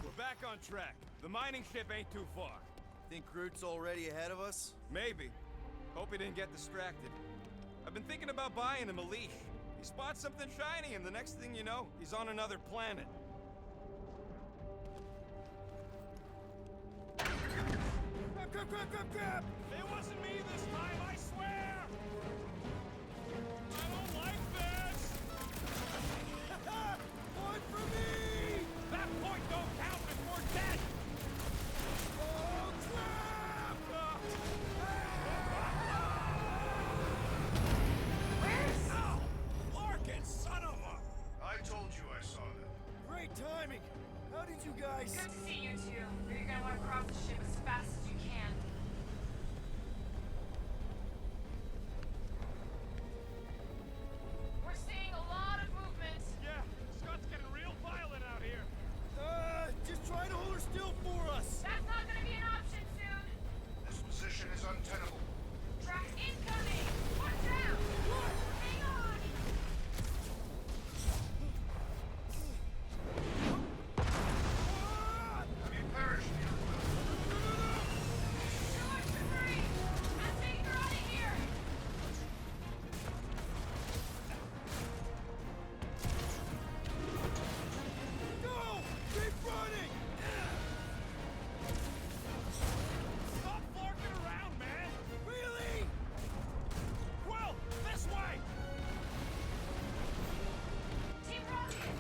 We're back on track. The mining ship ain't too far. Think Groot's already ahead of us? Maybe. Hope he didn't get distracted. I've been thinking about buying him a leash. He spots something shiny, and the next thing you know, he's on another planet. Grab! It wasn't me this time, I swear! I don't like this! One for me! That point don't count if we're dead! Oh, crap! Ow! Larkin, son of a... I told you I saw them. Great timing! How did you guys... Good to see you two. But you're gonna want to cross the ship as fast as you can. We're seeing a lot of movement. Yeah, Scott's getting real violent out here. Just try to hold her still for us! That's not gonna be an option soon. This position is untenable. Track incoming. Watch out. Hang on. Have you perished, dear Will? Too much debris. I'm taking her out of here. Go! Keep running! Stop flarking around, man! Really? Quill, this way! Team Rocket.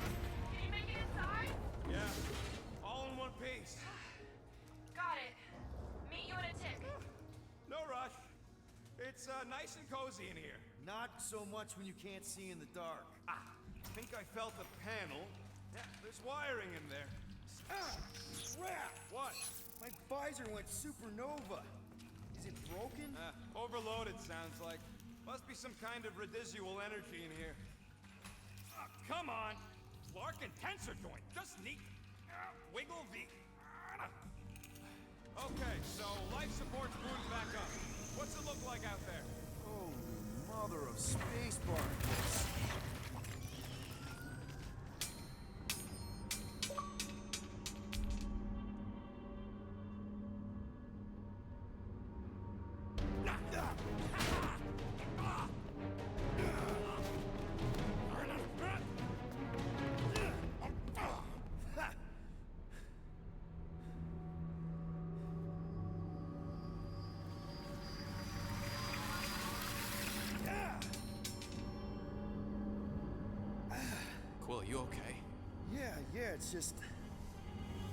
Can you make it inside? Yeah, all in one piece. Got it. Meet you in a tick. No rush. It's nice and cozy in here. Not so much when you can't see in the dark. I think I felt a panel. Yeah, there's wiring in there. Crap! What? My visor went supernova. Is it broken? Overloaded, sounds like. Must be some kind of residual energy in here. Come on! Larkin tensor joint, just neat. Wiggle the... Okay, so life support's booted back up. What's it look like out there? Holy mother of space particles. Quill, you okay? Yeah, it's just...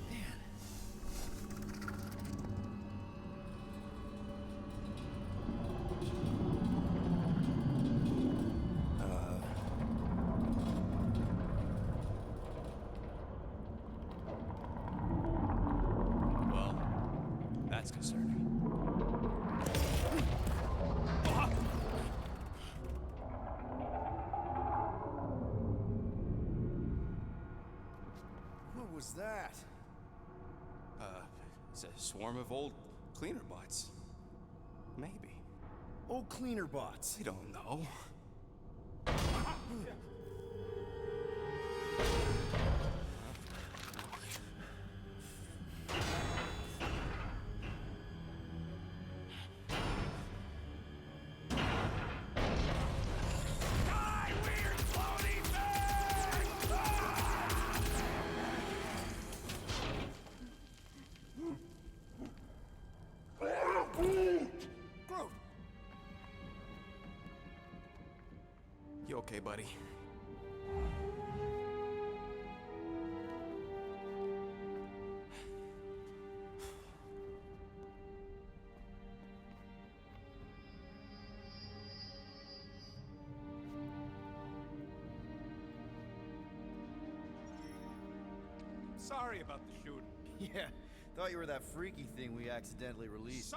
Man. Well, that's concerning. What was that? It's a swarm of old cleaner bots. Maybe. Oh, cleaner bots. I don't know. You okay, buddy? Sorry about the shooting. Yeah, thought you were that freaky thing we accidentally released.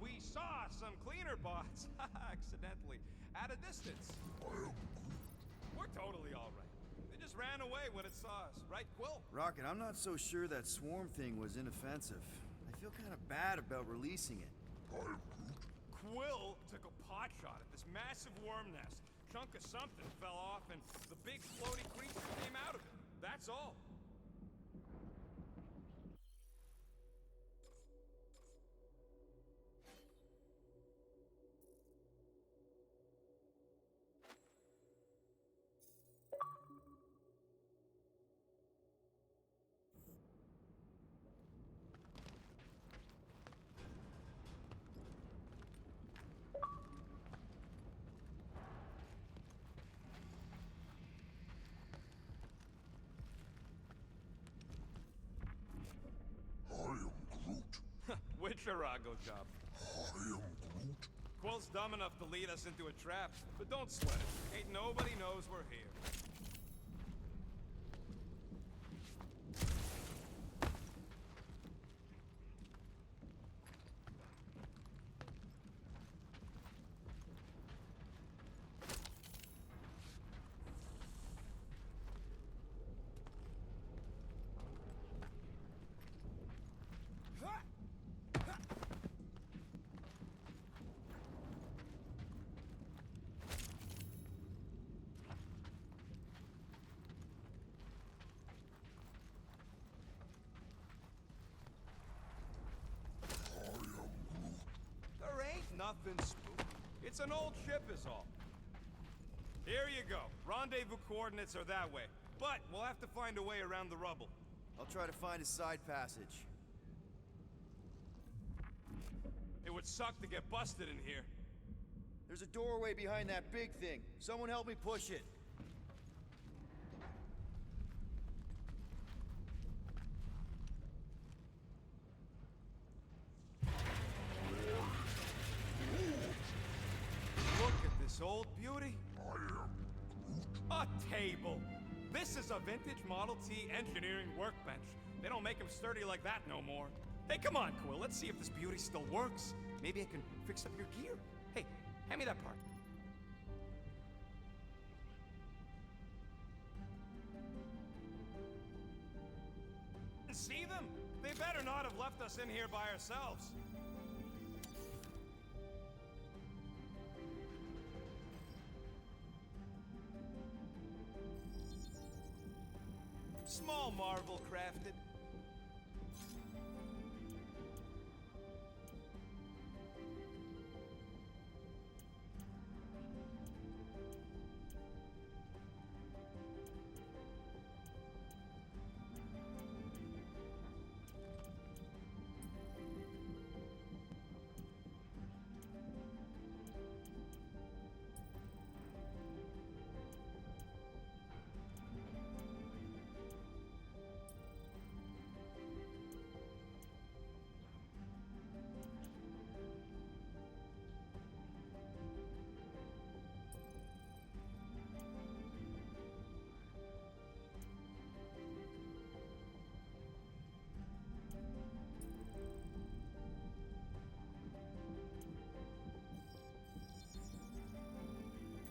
We saw some cleaner bots accidentally at a distance. We're totally all right. They just ran away when it saw us, right, Quill? Rocket, I'm not so sure that swarm thing was inoffensive. I feel kind of bad about releasing it. Quill took a pot shot at this massive worm nest. Chunk of something fell off, and the big floaty creature came out of it. That's all. Chirago job. Quill's dumb enough to lead us into a trap, but don't sweat it. Ain't nobody knows we're here. Nothing spooky. It's an old ship is all. Here you go. Rendezvous coordinates are that way. But we'll have to find a way around the rubble. I'll try to find a side passage. It would suck to get busted in here. There's a doorway behind that big thing. Someone help me push it. This old beauty? A table. This is a vintage Model T engineering workbench. They don't make them sturdy like that no more. Hey, come on, Quill. Let's see if this beauty still works. Maybe I can fix up your gear. Hey, hand me that part. See them? They better not have left us in here by ourselves. Small marvel crafted.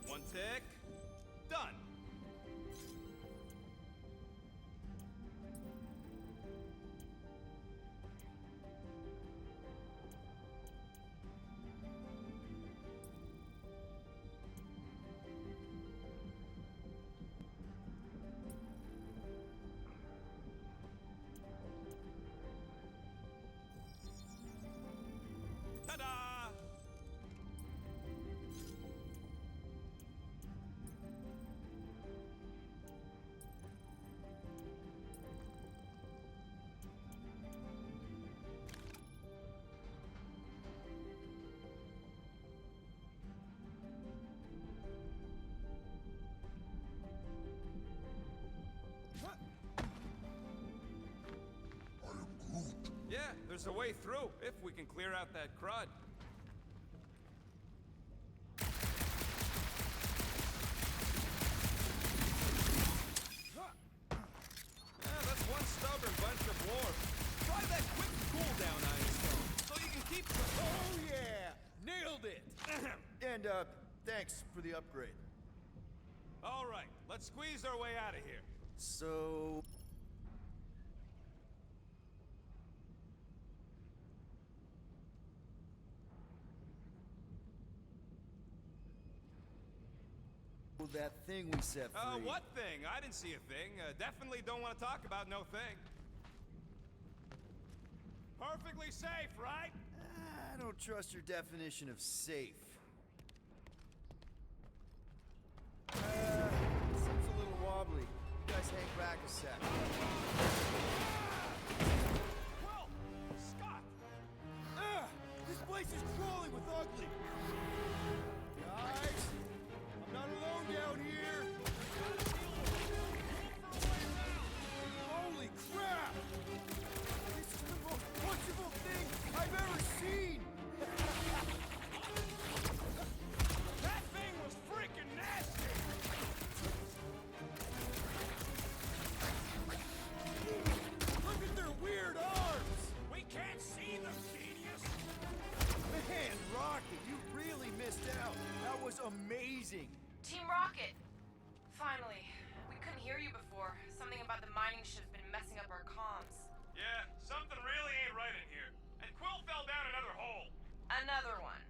One tick. Done. Ta-da! Yeah, there's a way through, if we can clear out that crud. That's one stubborn bunch of dwarves. Try that quick cooldown, Einstone, so you can keep... Oh yeah! Nailed it! And, thanks for the upgrade. All right, let's squeeze our way out of here. So... that thing we set free. What thing? I didn't see a thing. Definitely don't want to talk about no thing. Perfectly safe, right? I don't trust your definition of safe. Seems a little wobbly. You guys hang back a sec. Well, Scott! This place is crawling with ugly. Guys, I'm not alone down here. Holy crap! This is the most punchable thing I've ever seen! mining ship's been messing up our comms. Yeah, something really ain't right in here. And Quill fell down another hole. Another one.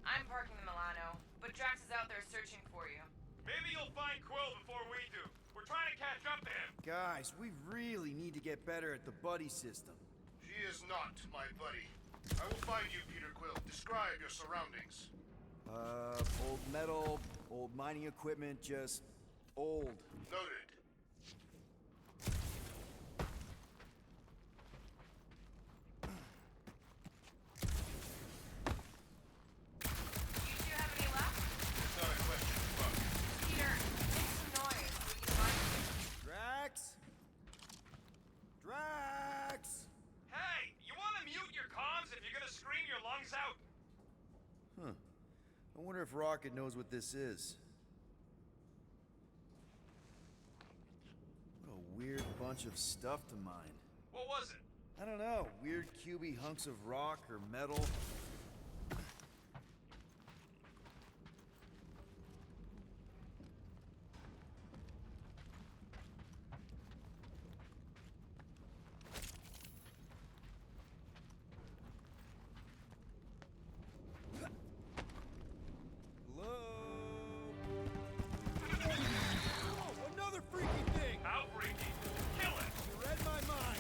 I'm parking the Milano, but Drax is out there searching for you. Maybe you'll find Quill before we do. We're trying to catch up to him. Guys, we really need to get better at the buddy system. She is not my buddy. I will find you, Peter Quill. Describe your surroundings. Old metal, old mining equipment, just old. Noted. You two have any left? It's not a question, but Peter, make some noise. Will you find me? Drax? Drax! Hey, you want to mute your comms if you're gonna scream your lungs out? Huh. I wonder if Rocket knows what this is. What a weird bunch of stuff to mine. What was it? I don't know. Weird cubey hunks of rock or metal. Hello? Oh, another freaky thing! How freaky? Kill it! You read my mind.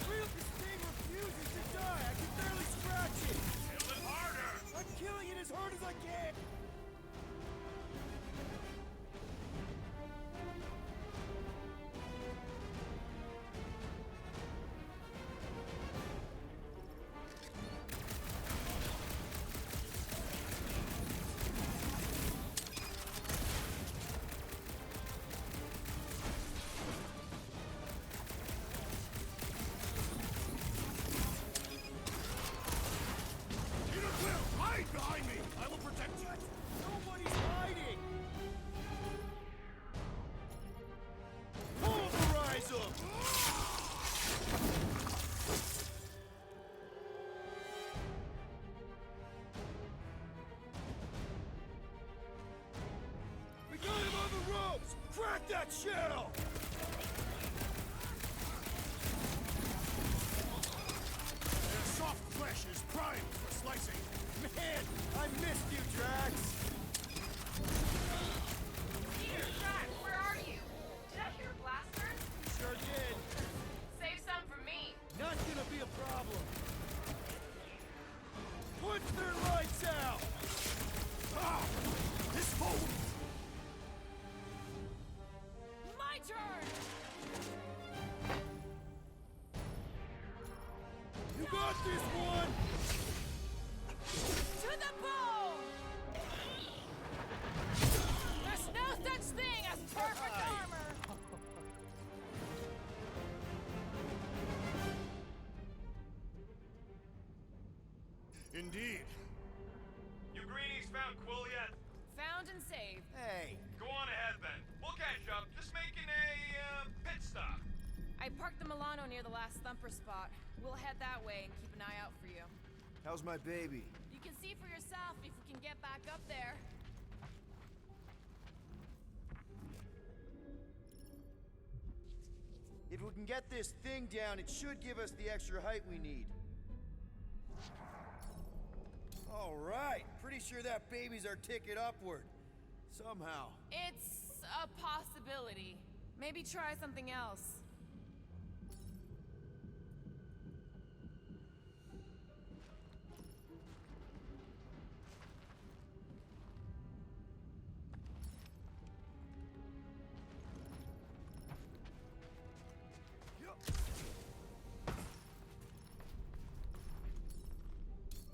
This thing refuses to die. I can barely scratch it. Kill it harder! I'm killing it as hard as I can. Peter Quill, hide behind me! I will protect you! Nobody's hiding. Pulverize them. We got him on the ropes. Crack that shell. Their soft flesh is primed for slicing. Man, I missed you, Drax. Peter, Drax, where are you? Did I hear blasters? Sure did. Save some for me. Not gonna be a problem. Put their lights out. Ah! This fool! My turn! You got this one. To the bone! There's no such thing as perfect armor! Indeed. You greenies found Quill yet? Found and saved. Hey, Go on ahead then. We'll catch up. Just making a pit stop. I parked the Milano near the last thumper spot. We'll head that way and keep an eye out for you. how's my baby? You can see for yourself if we can get back up there. If we can get this thing down, it should give us the extra height we need. All right, pretty sure that baby's our ticket upward. Somehow. It's a possibility. Maybe try something else.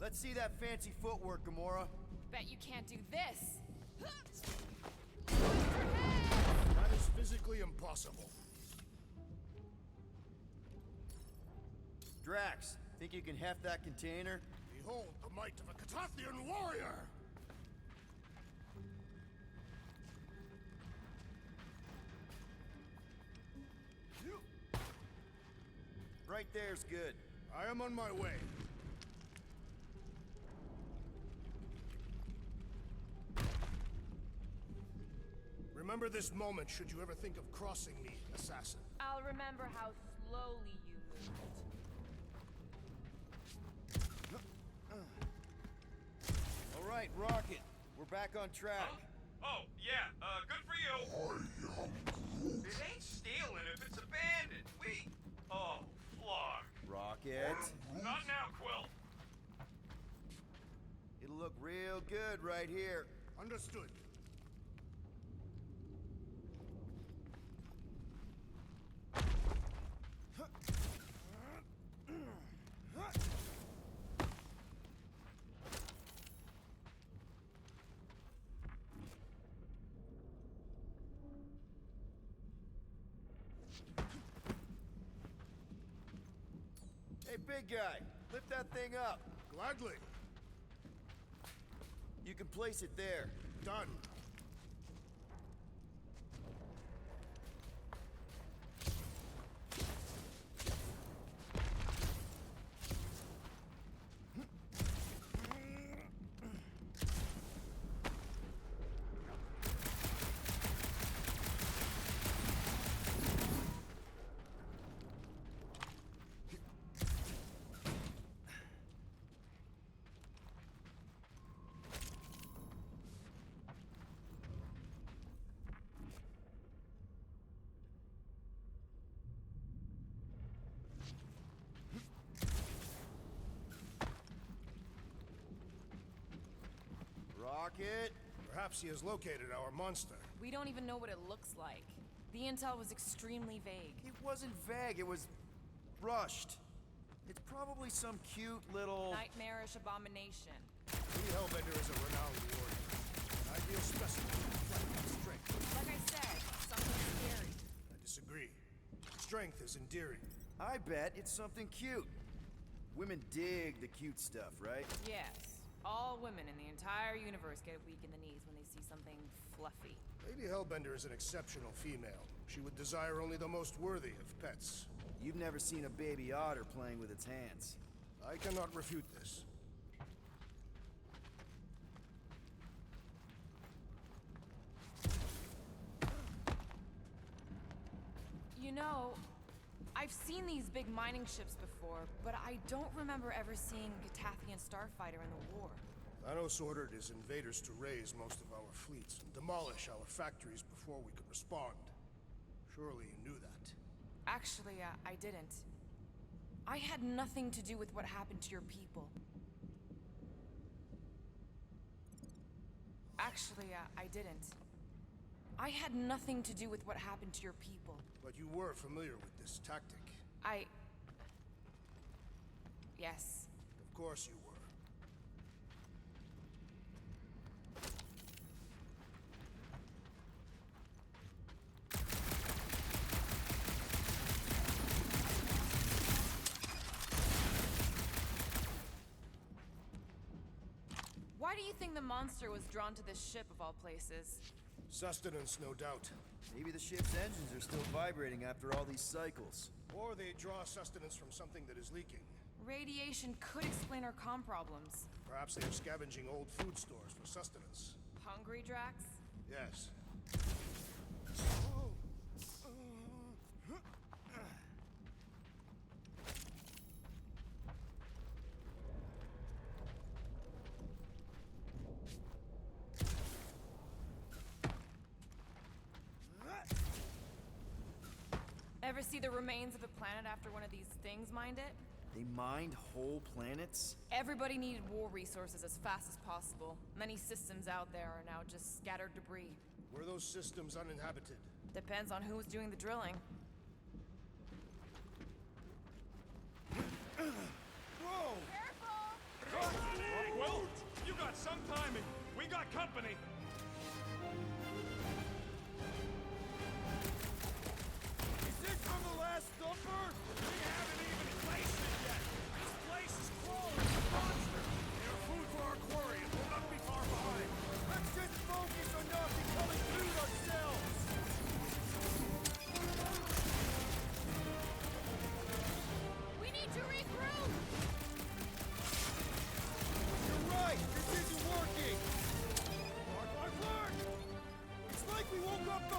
Let's see that fancy footwork, Gamora. Bet you can't do this. That is physically impossible. Drax, think you can heft that container? Behold the might of a Catathian warrior! Right there's good. I am on my way. Remember this moment should you ever think of crossing me, assassin. I'll remember how slowly you moved. All right, Rocket. We're back on track. Oh, yeah, good for you. It ain't stealing if it's abandoned. Oh, Flark. Rocket. Not now, Quill. It'll look real good right here. Understood. Hey, big guy, lift that thing up. Gladly. You can place it there. Done. Rocket. Perhaps he has located our monster. We don't even know what it looks like. The intel was extremely vague. It wasn't vague, it was rushed. It's probably some cute little... Nightmarish abomination. Lady Hellbender is a renowned warrior. An ideal specimen of flight and strength. Like I said, something scary. I disagree. Strength is endearing. I bet it's something cute. Women dig the cute stuff, right? Yes. All women in the entire universe get weak in the knees when they see something fluffy. Lady Hellbender is an exceptional female. She would desire only the most worthy of pets. You've never seen a baby otter playing with its hands. I cannot refute this. You know, I've seen these big mining ships before, but I don't remember ever seeing a Catathian starfighter in the war. Thanos ordered his invaders to raise most of our fleets and demolish our factories before we could respond. Surely you knew that. Actually, I didn't. I had nothing to do with what happened to your people. Actually, I didn't. I had nothing to do with what happened to your people. But you were familiar with this tactic. Yes. Of course you were. Why do you think the monster was drawn to this ship of all places? Sustenance, no doubt. Maybe the ship's engines are still vibrating after all these cycles. Or they draw sustenance from something that is leaking. Radiation could explain our comm problems. Perhaps they are scavenging old food stores for sustenance. Hungry, Drax? Yes. Ever see the remains of a planet after one of these things mined it? They mined whole planets? Everybody needed war resources as fast as possible. Many systems out there are now just scattered debris. Were those systems uninhabited? Depends on who was doing the drilling. Whoa! Well, you got some timing. We got company. Is this from the last dumper? We haven't even placed it yet. This place is crawling with a monster. They're food for our quarry, and we'll not be far behind. Let's just focus on not becoming food ourselves! We need to regroup! You're right! This isn't working! Mark! It's like we woke up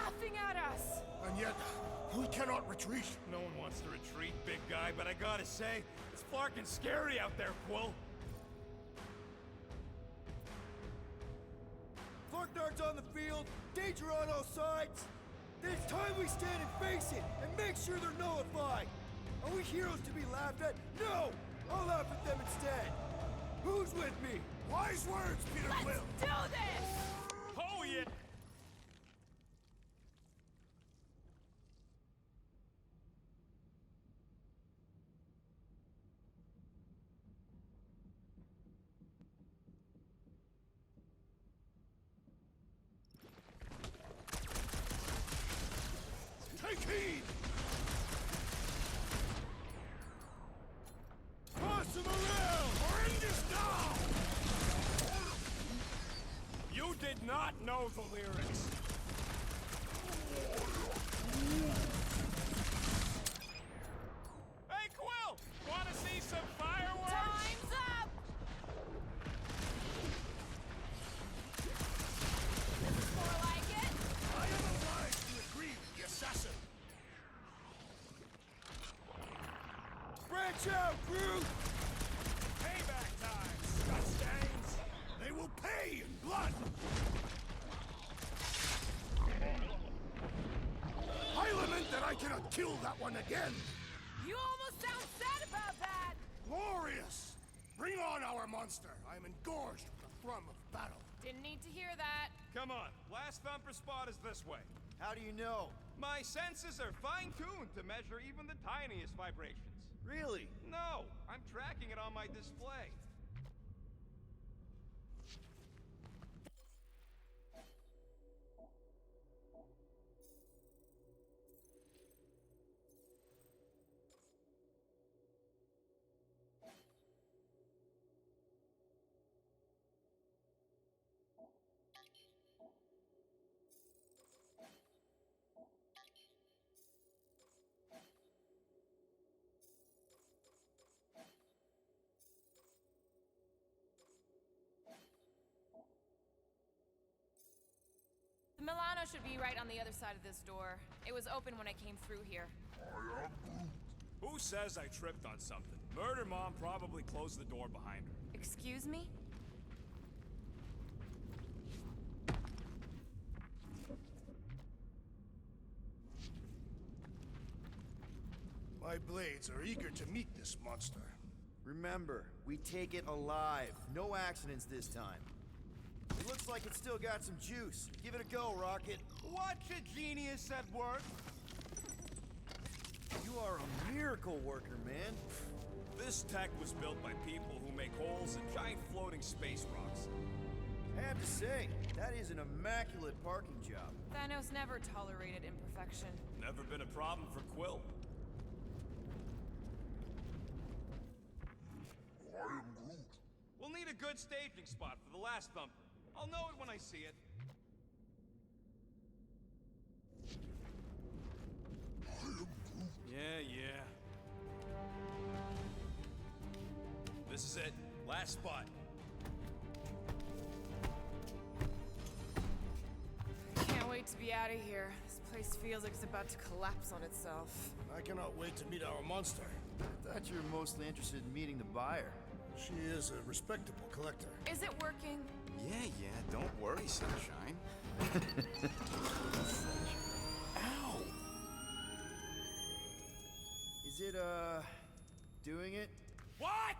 laughing at us! And yet, we cannot retreat. No one wants to retreat, big guy, but I gotta say, it's fucking scary out there, Quill. Darts on the field, danger on all sides. Then it's time we stand and face it, and make sure they're nullified. Are we heroes to be laughed at? No! I'll laugh at them instead. Who's with me? Wise words, Peter Quill. Let's do this! Oh, yeah! Take heed! Toss him around! Horrendous now! You did not know the lyrics. Hey, Quill! Wanna see some fireworks? Time's up! This is more like it. I am obliged to agree with the assassin. Branch out, Groot! Payback time, Scotstains! They will pay in blood! I lament that I cannot kill that one again! You almost sound sad about that! Glorious! Bring on our monster! I am engorged with the thrum of battle. Didn't need to hear that. Come on, last thumper spot is this way. How do you know? My senses are fine-tuned to measure even the tiniest vibrations. Really? No, I'm tracking it on my display. The Milano should be right on the other side of this door. It was open when I came through here. Who says I tripped on something? Murder Mom probably closed the door behind her. Excuse me? My blades are eager to meet this monster. Remember, we take it alive. No accidents this time. It looks like it's still got some juice. Give it a go, Rocket. Watch a genius at work. You are a miracle worker, man. This tech was built by people who make holes in giant floating space rocks. I have to say, that is an immaculate parking job. Thanos never tolerated imperfection. Never been a problem for Quill. We'll need a good staging spot for the last thumper. I'll know it when I see it. Yeah. This is it. Last spot. Can't wait to be out of here. This place feels like it's about to collapse on itself. I cannot wait to meet our monster. I thought you were mostly interested in meeting the buyer. She is a respectable collector. Is it working? Yeah, don't worry, Sunshine. Ow! Is it, doing it? What?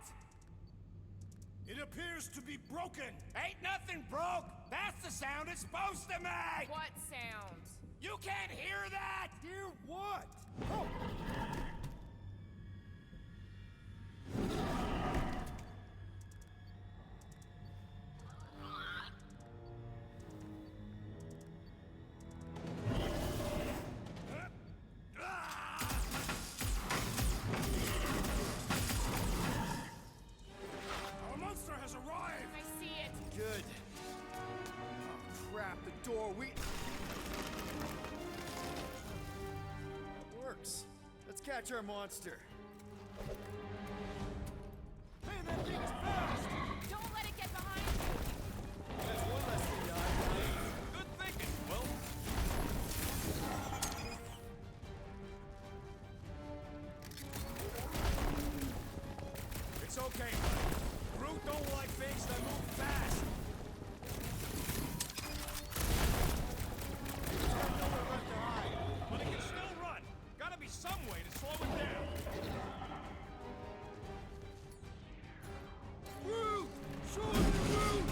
It appears to be broken. Ain't nothing broke. That's the sound it's supposed to make. What sound? You can't hear that. Hear what? Oh! Our monster has arrived. I see it. Good. Oh, crap, the door, That works. Let's catch our monster. Man, that thing is fast! Don't let it get behind you. That's one less thing to hide behind. Good thinking, Will. It's okay, buddy. Groot don't like things that move fast. He's got nowhere left to hide, but he can still run. Gotta be some way to slow it down. Groot! Show him Groot!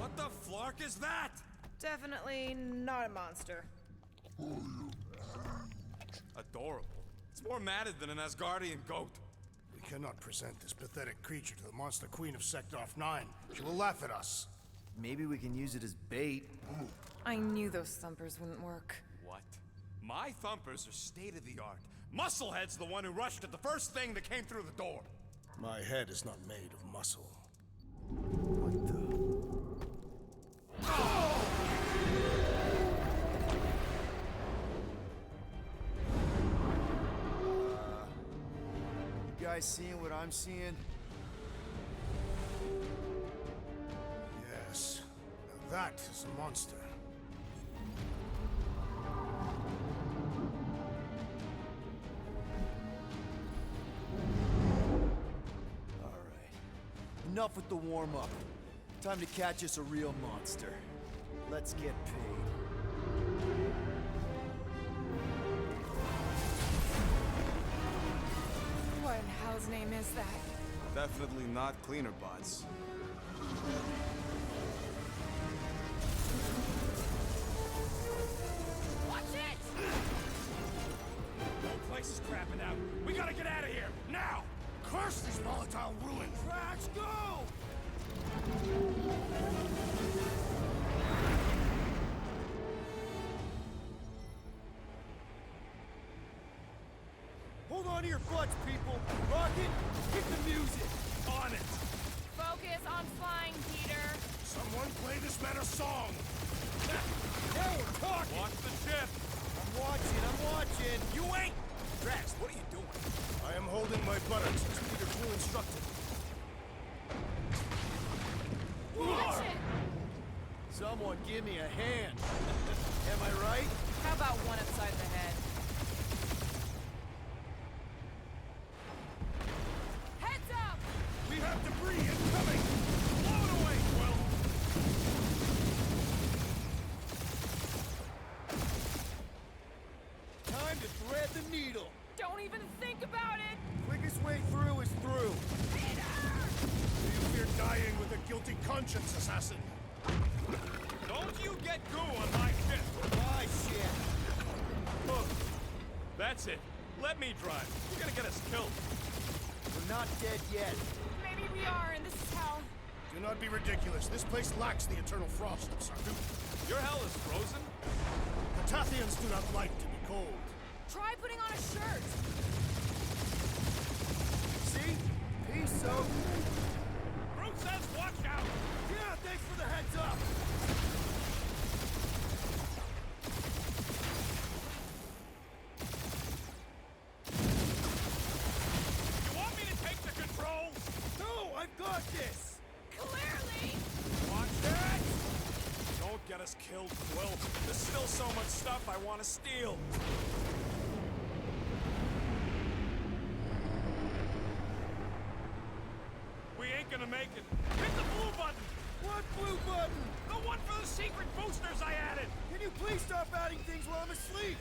What the flark is that? Definitely not a monster. Adorable. It's more matted than an Asgardian goat. We cannot present this pathetic creature to the monster queen of Sector 9. She will laugh at us. Maybe we can use it as bait. I knew those thumpers wouldn't work. What? My thumpers are state-of-the-art. Musclehead's the one who rushed at the first thing that came through the door. My head is not made of muscle. What the? You guys seeing what I'm seeing? Yes. Now that is a monster. All right. Enough with the warm-up. Time to catch us a real monster. Let's get paid. What in hell's name is that? Definitely not cleaner bots. Watch it! The whole place is crapping out. We gotta get out of here, now! Curse these volatile ruins! Let's go! Hold on to your butts, people! Rocket, hit the music! On it! Focus on flying, Peter. Someone play this man a song! Now we're talking! Watch the ship! I'm watching! You ain't! Drax, what are you doing? I am holding my buttocks as Peter Quill instructed. Watch it! Someone give me a hand. Am I right? How about one upside the head? Heads up! We have debris incoming! Blow it away, Quill! Time to thread the needle. Don't even think about it! Quickest way through is through. Do you fear dying with a guilty conscience, assassin? Don't you get goo on my ship! My shit. Look, that's it. Let me drive. You're gonna get us killed. We're not dead yet. Maybe we are, and this is hell. Do not be ridiculous. This place lacks the eternal frost of Sardu. Your hell is frozen? The Tathians do not like to be cold. Try putting on a shirt. See? Peace out. Groot says watch out! Yeah, thanks for the heads up. You want me to take the controls? No, I've got this. Clearly! Watch that! Don't get us killed, Quill. There's still so much stuff I want to steal. We ain't gonna make it. Hit the blue button! What blue button? The one for the secret boosters I added! Can you please stop adding things while I'm asleep?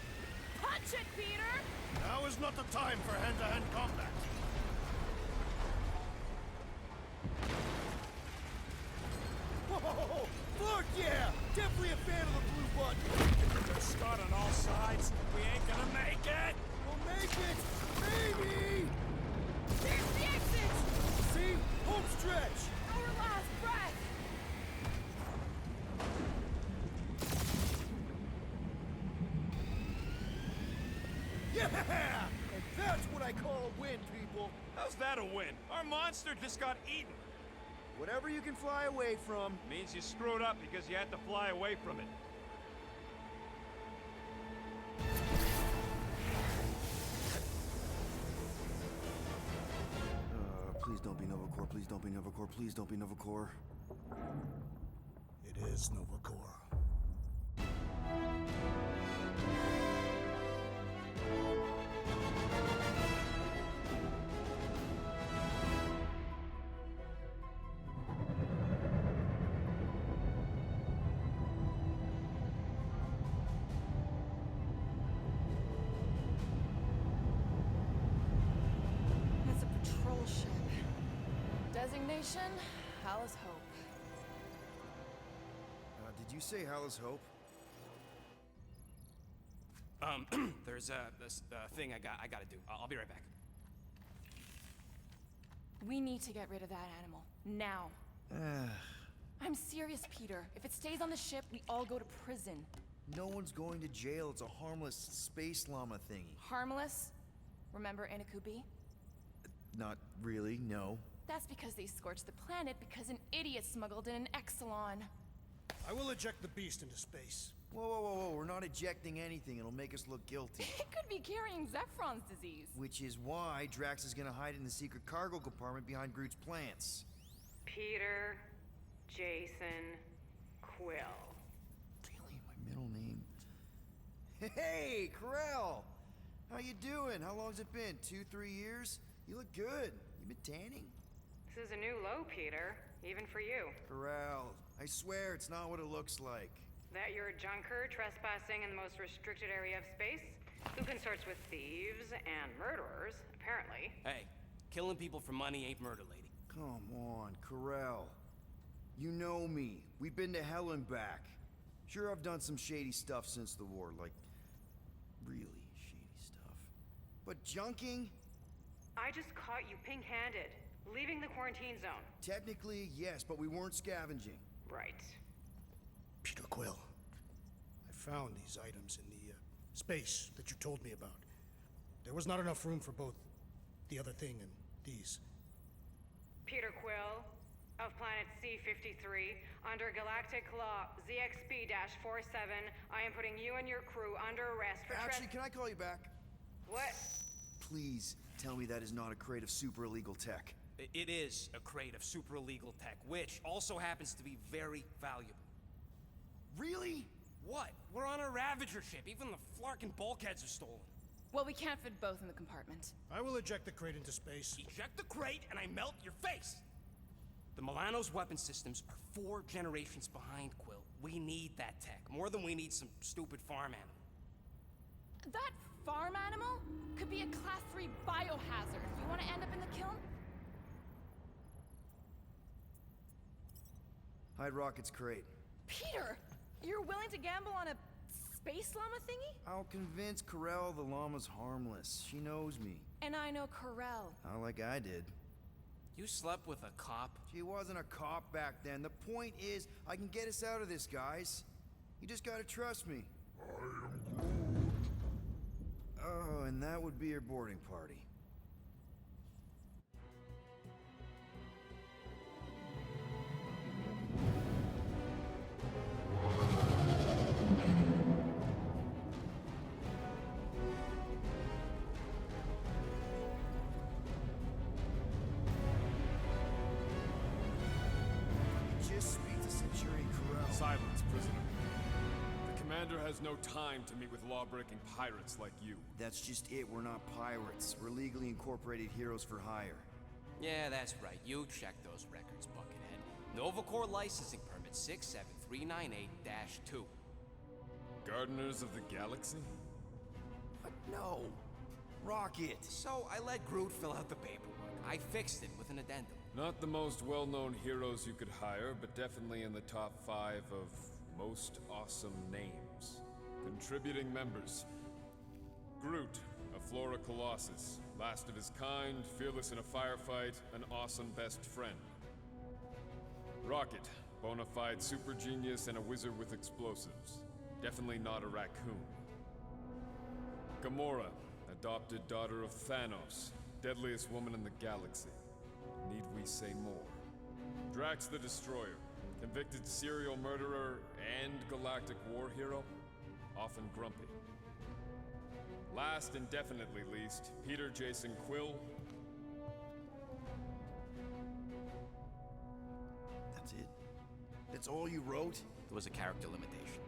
Punch it, Peter! Now is not the time for hand-to-hand combat. Whoa! Fuck yeah! Definitely a fan of the blue button. If they're Scott on all sides, we ain't gonna make it! We'll make it! Maybe! There's the exit! See? Home stretch! Our last breath! Yeah! And that's what I call a win, people. How's that a win? Our monster just got eaten. Whatever you can fly away from. Means you screwed up because you had to fly away from it. Please don't be Nova Corps. Please don't be Nova Corps. Please don't be Nova Corps. It is Nova Corps. Designation, Alice Hope. Did you say Hallis Hope? There's this thing I gotta do. I'll be right back. We need to get rid of that animal. Now. I'm serious, Peter. If it stays on the ship, we all go to prison. No one's going to jail. It's a harmless space llama thingy. Harmless? Remember Inakubi? Not really, no. That's because they scorched the planet because an idiot smuggled in an Exelon. I will eject the beast into space. Whoa. We're not ejecting anything. It'll make us look guilty. It could be carrying Zephron's disease. Which is why Drax is gonna hide in the secret cargo compartment behind Groot's plants. Peter, Jason, Quill. Really? My middle name? Hey, Corell! How you doing? How long's it been? 2-3 years? You look good. You been tanning? This is a new low, Peter. Even for you. Corell, I swear it's not what it looks like. That you're a junker trespassing in the most restricted area of space? Who consorts with thieves and murderers, apparently. Hey, killing people for money ain't murder, lady. Come on, Corell. You know me. We've been to hell and back. Sure, I've done some shady stuff since the war, like really shady stuff. But junking? I just caught you pink-handed, leaving the quarantine zone. Technically, yes, but we weren't scavenging. Right. Peter Quill, I found these items in the space that you told me about. There was not enough room for both the other thing and these. Peter Quill, of planet C-53, under Galactic Law ZXP-47, I am putting you and your crew under arrest for Actually, can I call you back? What? Please tell me that is not a crate of super illegal tech. It is a crate of super illegal tech, which also happens to be very valuable. Really? What? We're on a Ravager ship. Even the flarkin' bulkheads are stolen. Well, we can't fit both in the compartment. I will eject the crate into space. Eject the crate and I melt your face! The Milano's weapon systems are 4 generations behind, Quill. We need that tech, more than we need some stupid farm animal. That farm animal could be a Class 3 biohazard. You want to end up in the kiln? Hide Rocket's crate. Peter! You're willing to gamble on a space llama thingy? I'll convince Corell the llama's harmless. She knows me. And I know Corell. Not like I did. You slept with a cop? She wasn't a cop back then. The point is, I can get us out of this, guys. You just gotta trust me. Oh, and that would be your boarding party. Just speak to Centurion Corell. Silence, prisoner. The commander has no time to meet with law-breaking pirates like you. That's just it. We're not pirates. We're legally incorporated heroes for hire. Yeah, that's right. You checked those records, Buckethead. Novacore licensing permit 67398-2. Gardeners of the Galaxy? What? No. Rocket. So I let Groot fill out the paperwork. I fixed it with an addendum. Not the most well-known heroes you could hire, but definitely in the top 5 of most awesome names. Contributing members. Groot, a Flora Colossus. Last of his kind, fearless in a firefight, an awesome best friend. Rocket, bona fide super genius and a wizard with explosives. Definitely not a raccoon. Gamora, adopted daughter of Thanos, deadliest woman in the galaxy. Need we say more? Drax the Destroyer, convicted serial murderer and galactic war hero, often grumpy. Last and definitely least, Peter Jason Quill. That's it? That's all you wrote? There was a character limitation.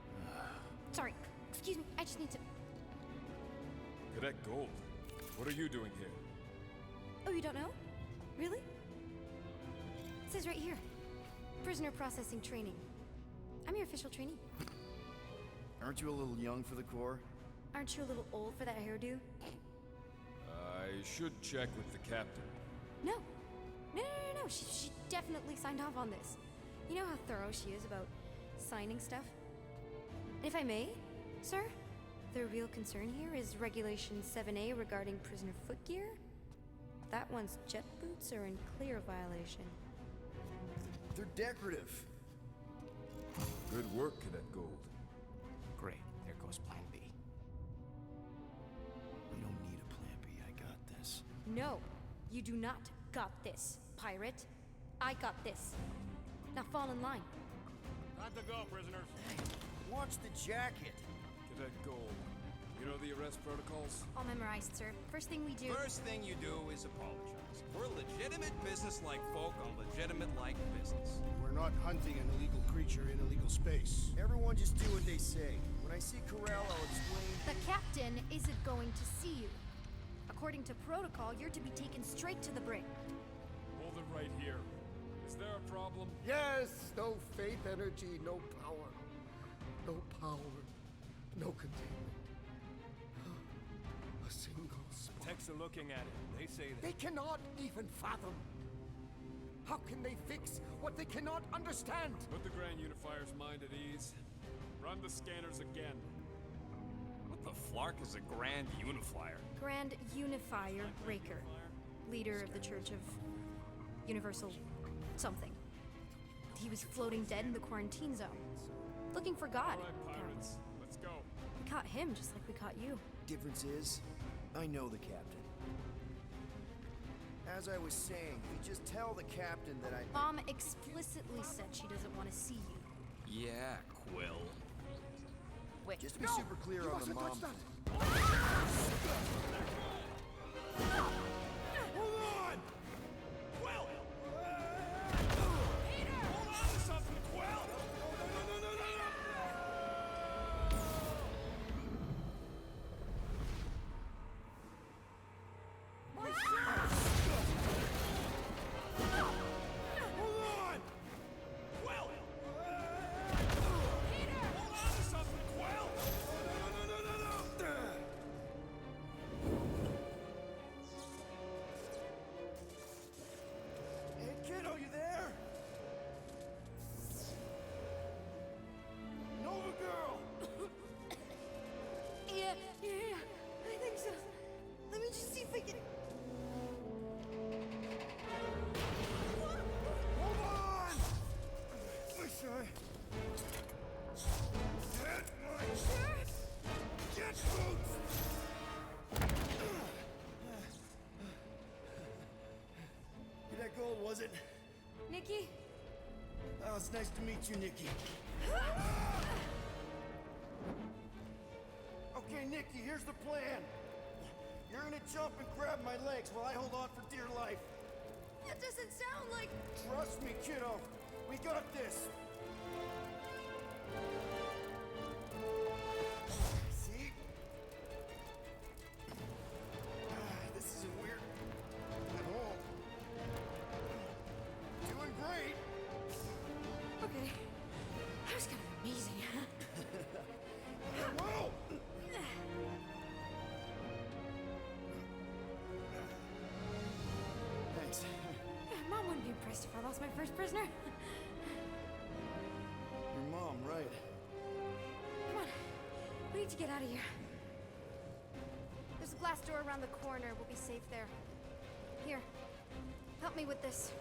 Sorry, excuse me, I just need to... Cadet Gold, what are you doing here? Oh, you don't know? Really? It says right here. Prisoner processing training. I'm your official trainee. Aren't you a little young for the Corps? Aren't you a little old for that hairdo? I should check with the captain. No. No. She definitely signed off on this. You know how thorough she is about signing stuff? And if I may, sir, the real concern here is Regulation 7A regarding prisoner footgear. That one's jet boots are in clear violation. They're decorative. Good work, Cadet Gold. Great. There goes Plan B. We don't need a plan B. I got this. No, you do not got this, pirate. I got this. Now fall in line. Time to go, prisoners. Watch the jacket. Cadet Gold, you know the arrest protocols? All memorized, sir. First thing we do. First thing you do is apologize. We're legitimate business-like folk on legitimate-like business. We're not hunting an illegal creature in illegal space. Everyone just do what they say. When I see Corral, I'll explain. The captain isn't going to see you. According to protocol, you're to be taken straight to the brig. Hold it right here. Is there a problem? Yes, no faith energy, no power. No power, no containment. A single spark. Techs are looking at it. They say that. They cannot even fathom. How can they fix what they cannot understand? Put the Grand Unifier's mind at ease. Run the scanners again. What the flark is a Grand Unifier? Grand Unifier Raker, leader of the Church of Universal something. He was floating dead in the quarantine zone, looking for God. All right, pirates. Let's go. We caught him just like we caught you. Difference is, I know the captain. As I was saying, you just tell the captain that I... Mom explicitly said she doesn't want to see you. Yeah, Quill. Wait. Just to be super clear on the mom. Hold on! Quill! Peter! Hold on to something, Quill! No! My shirt! Hold on! Quill! Peter! Hold on to something, Quill! No! Hey, kiddo, you there? Nova girl! Yeah, I think so. Let me just see if I can. Hold on! My shy. Get my shirt! Get boots! That gold, was it? Nikki? Oh, it's nice to meet you, Nikki. Okay, Nikki, here's the plan. You're gonna jump and grab my legs while I hold on for dear life. That doesn't sound like. Trust me, kiddo. We got this. See? This isn't weird at all. Doing great. Okay. That was kind of amazing. Whoa! Thanks. Mom wouldn't be impressed if I lost my first prisoner. Your mom, right? Come on. We need to get out of here. There's a glass door around the corner. We'll be safe there. Here. Help me with this.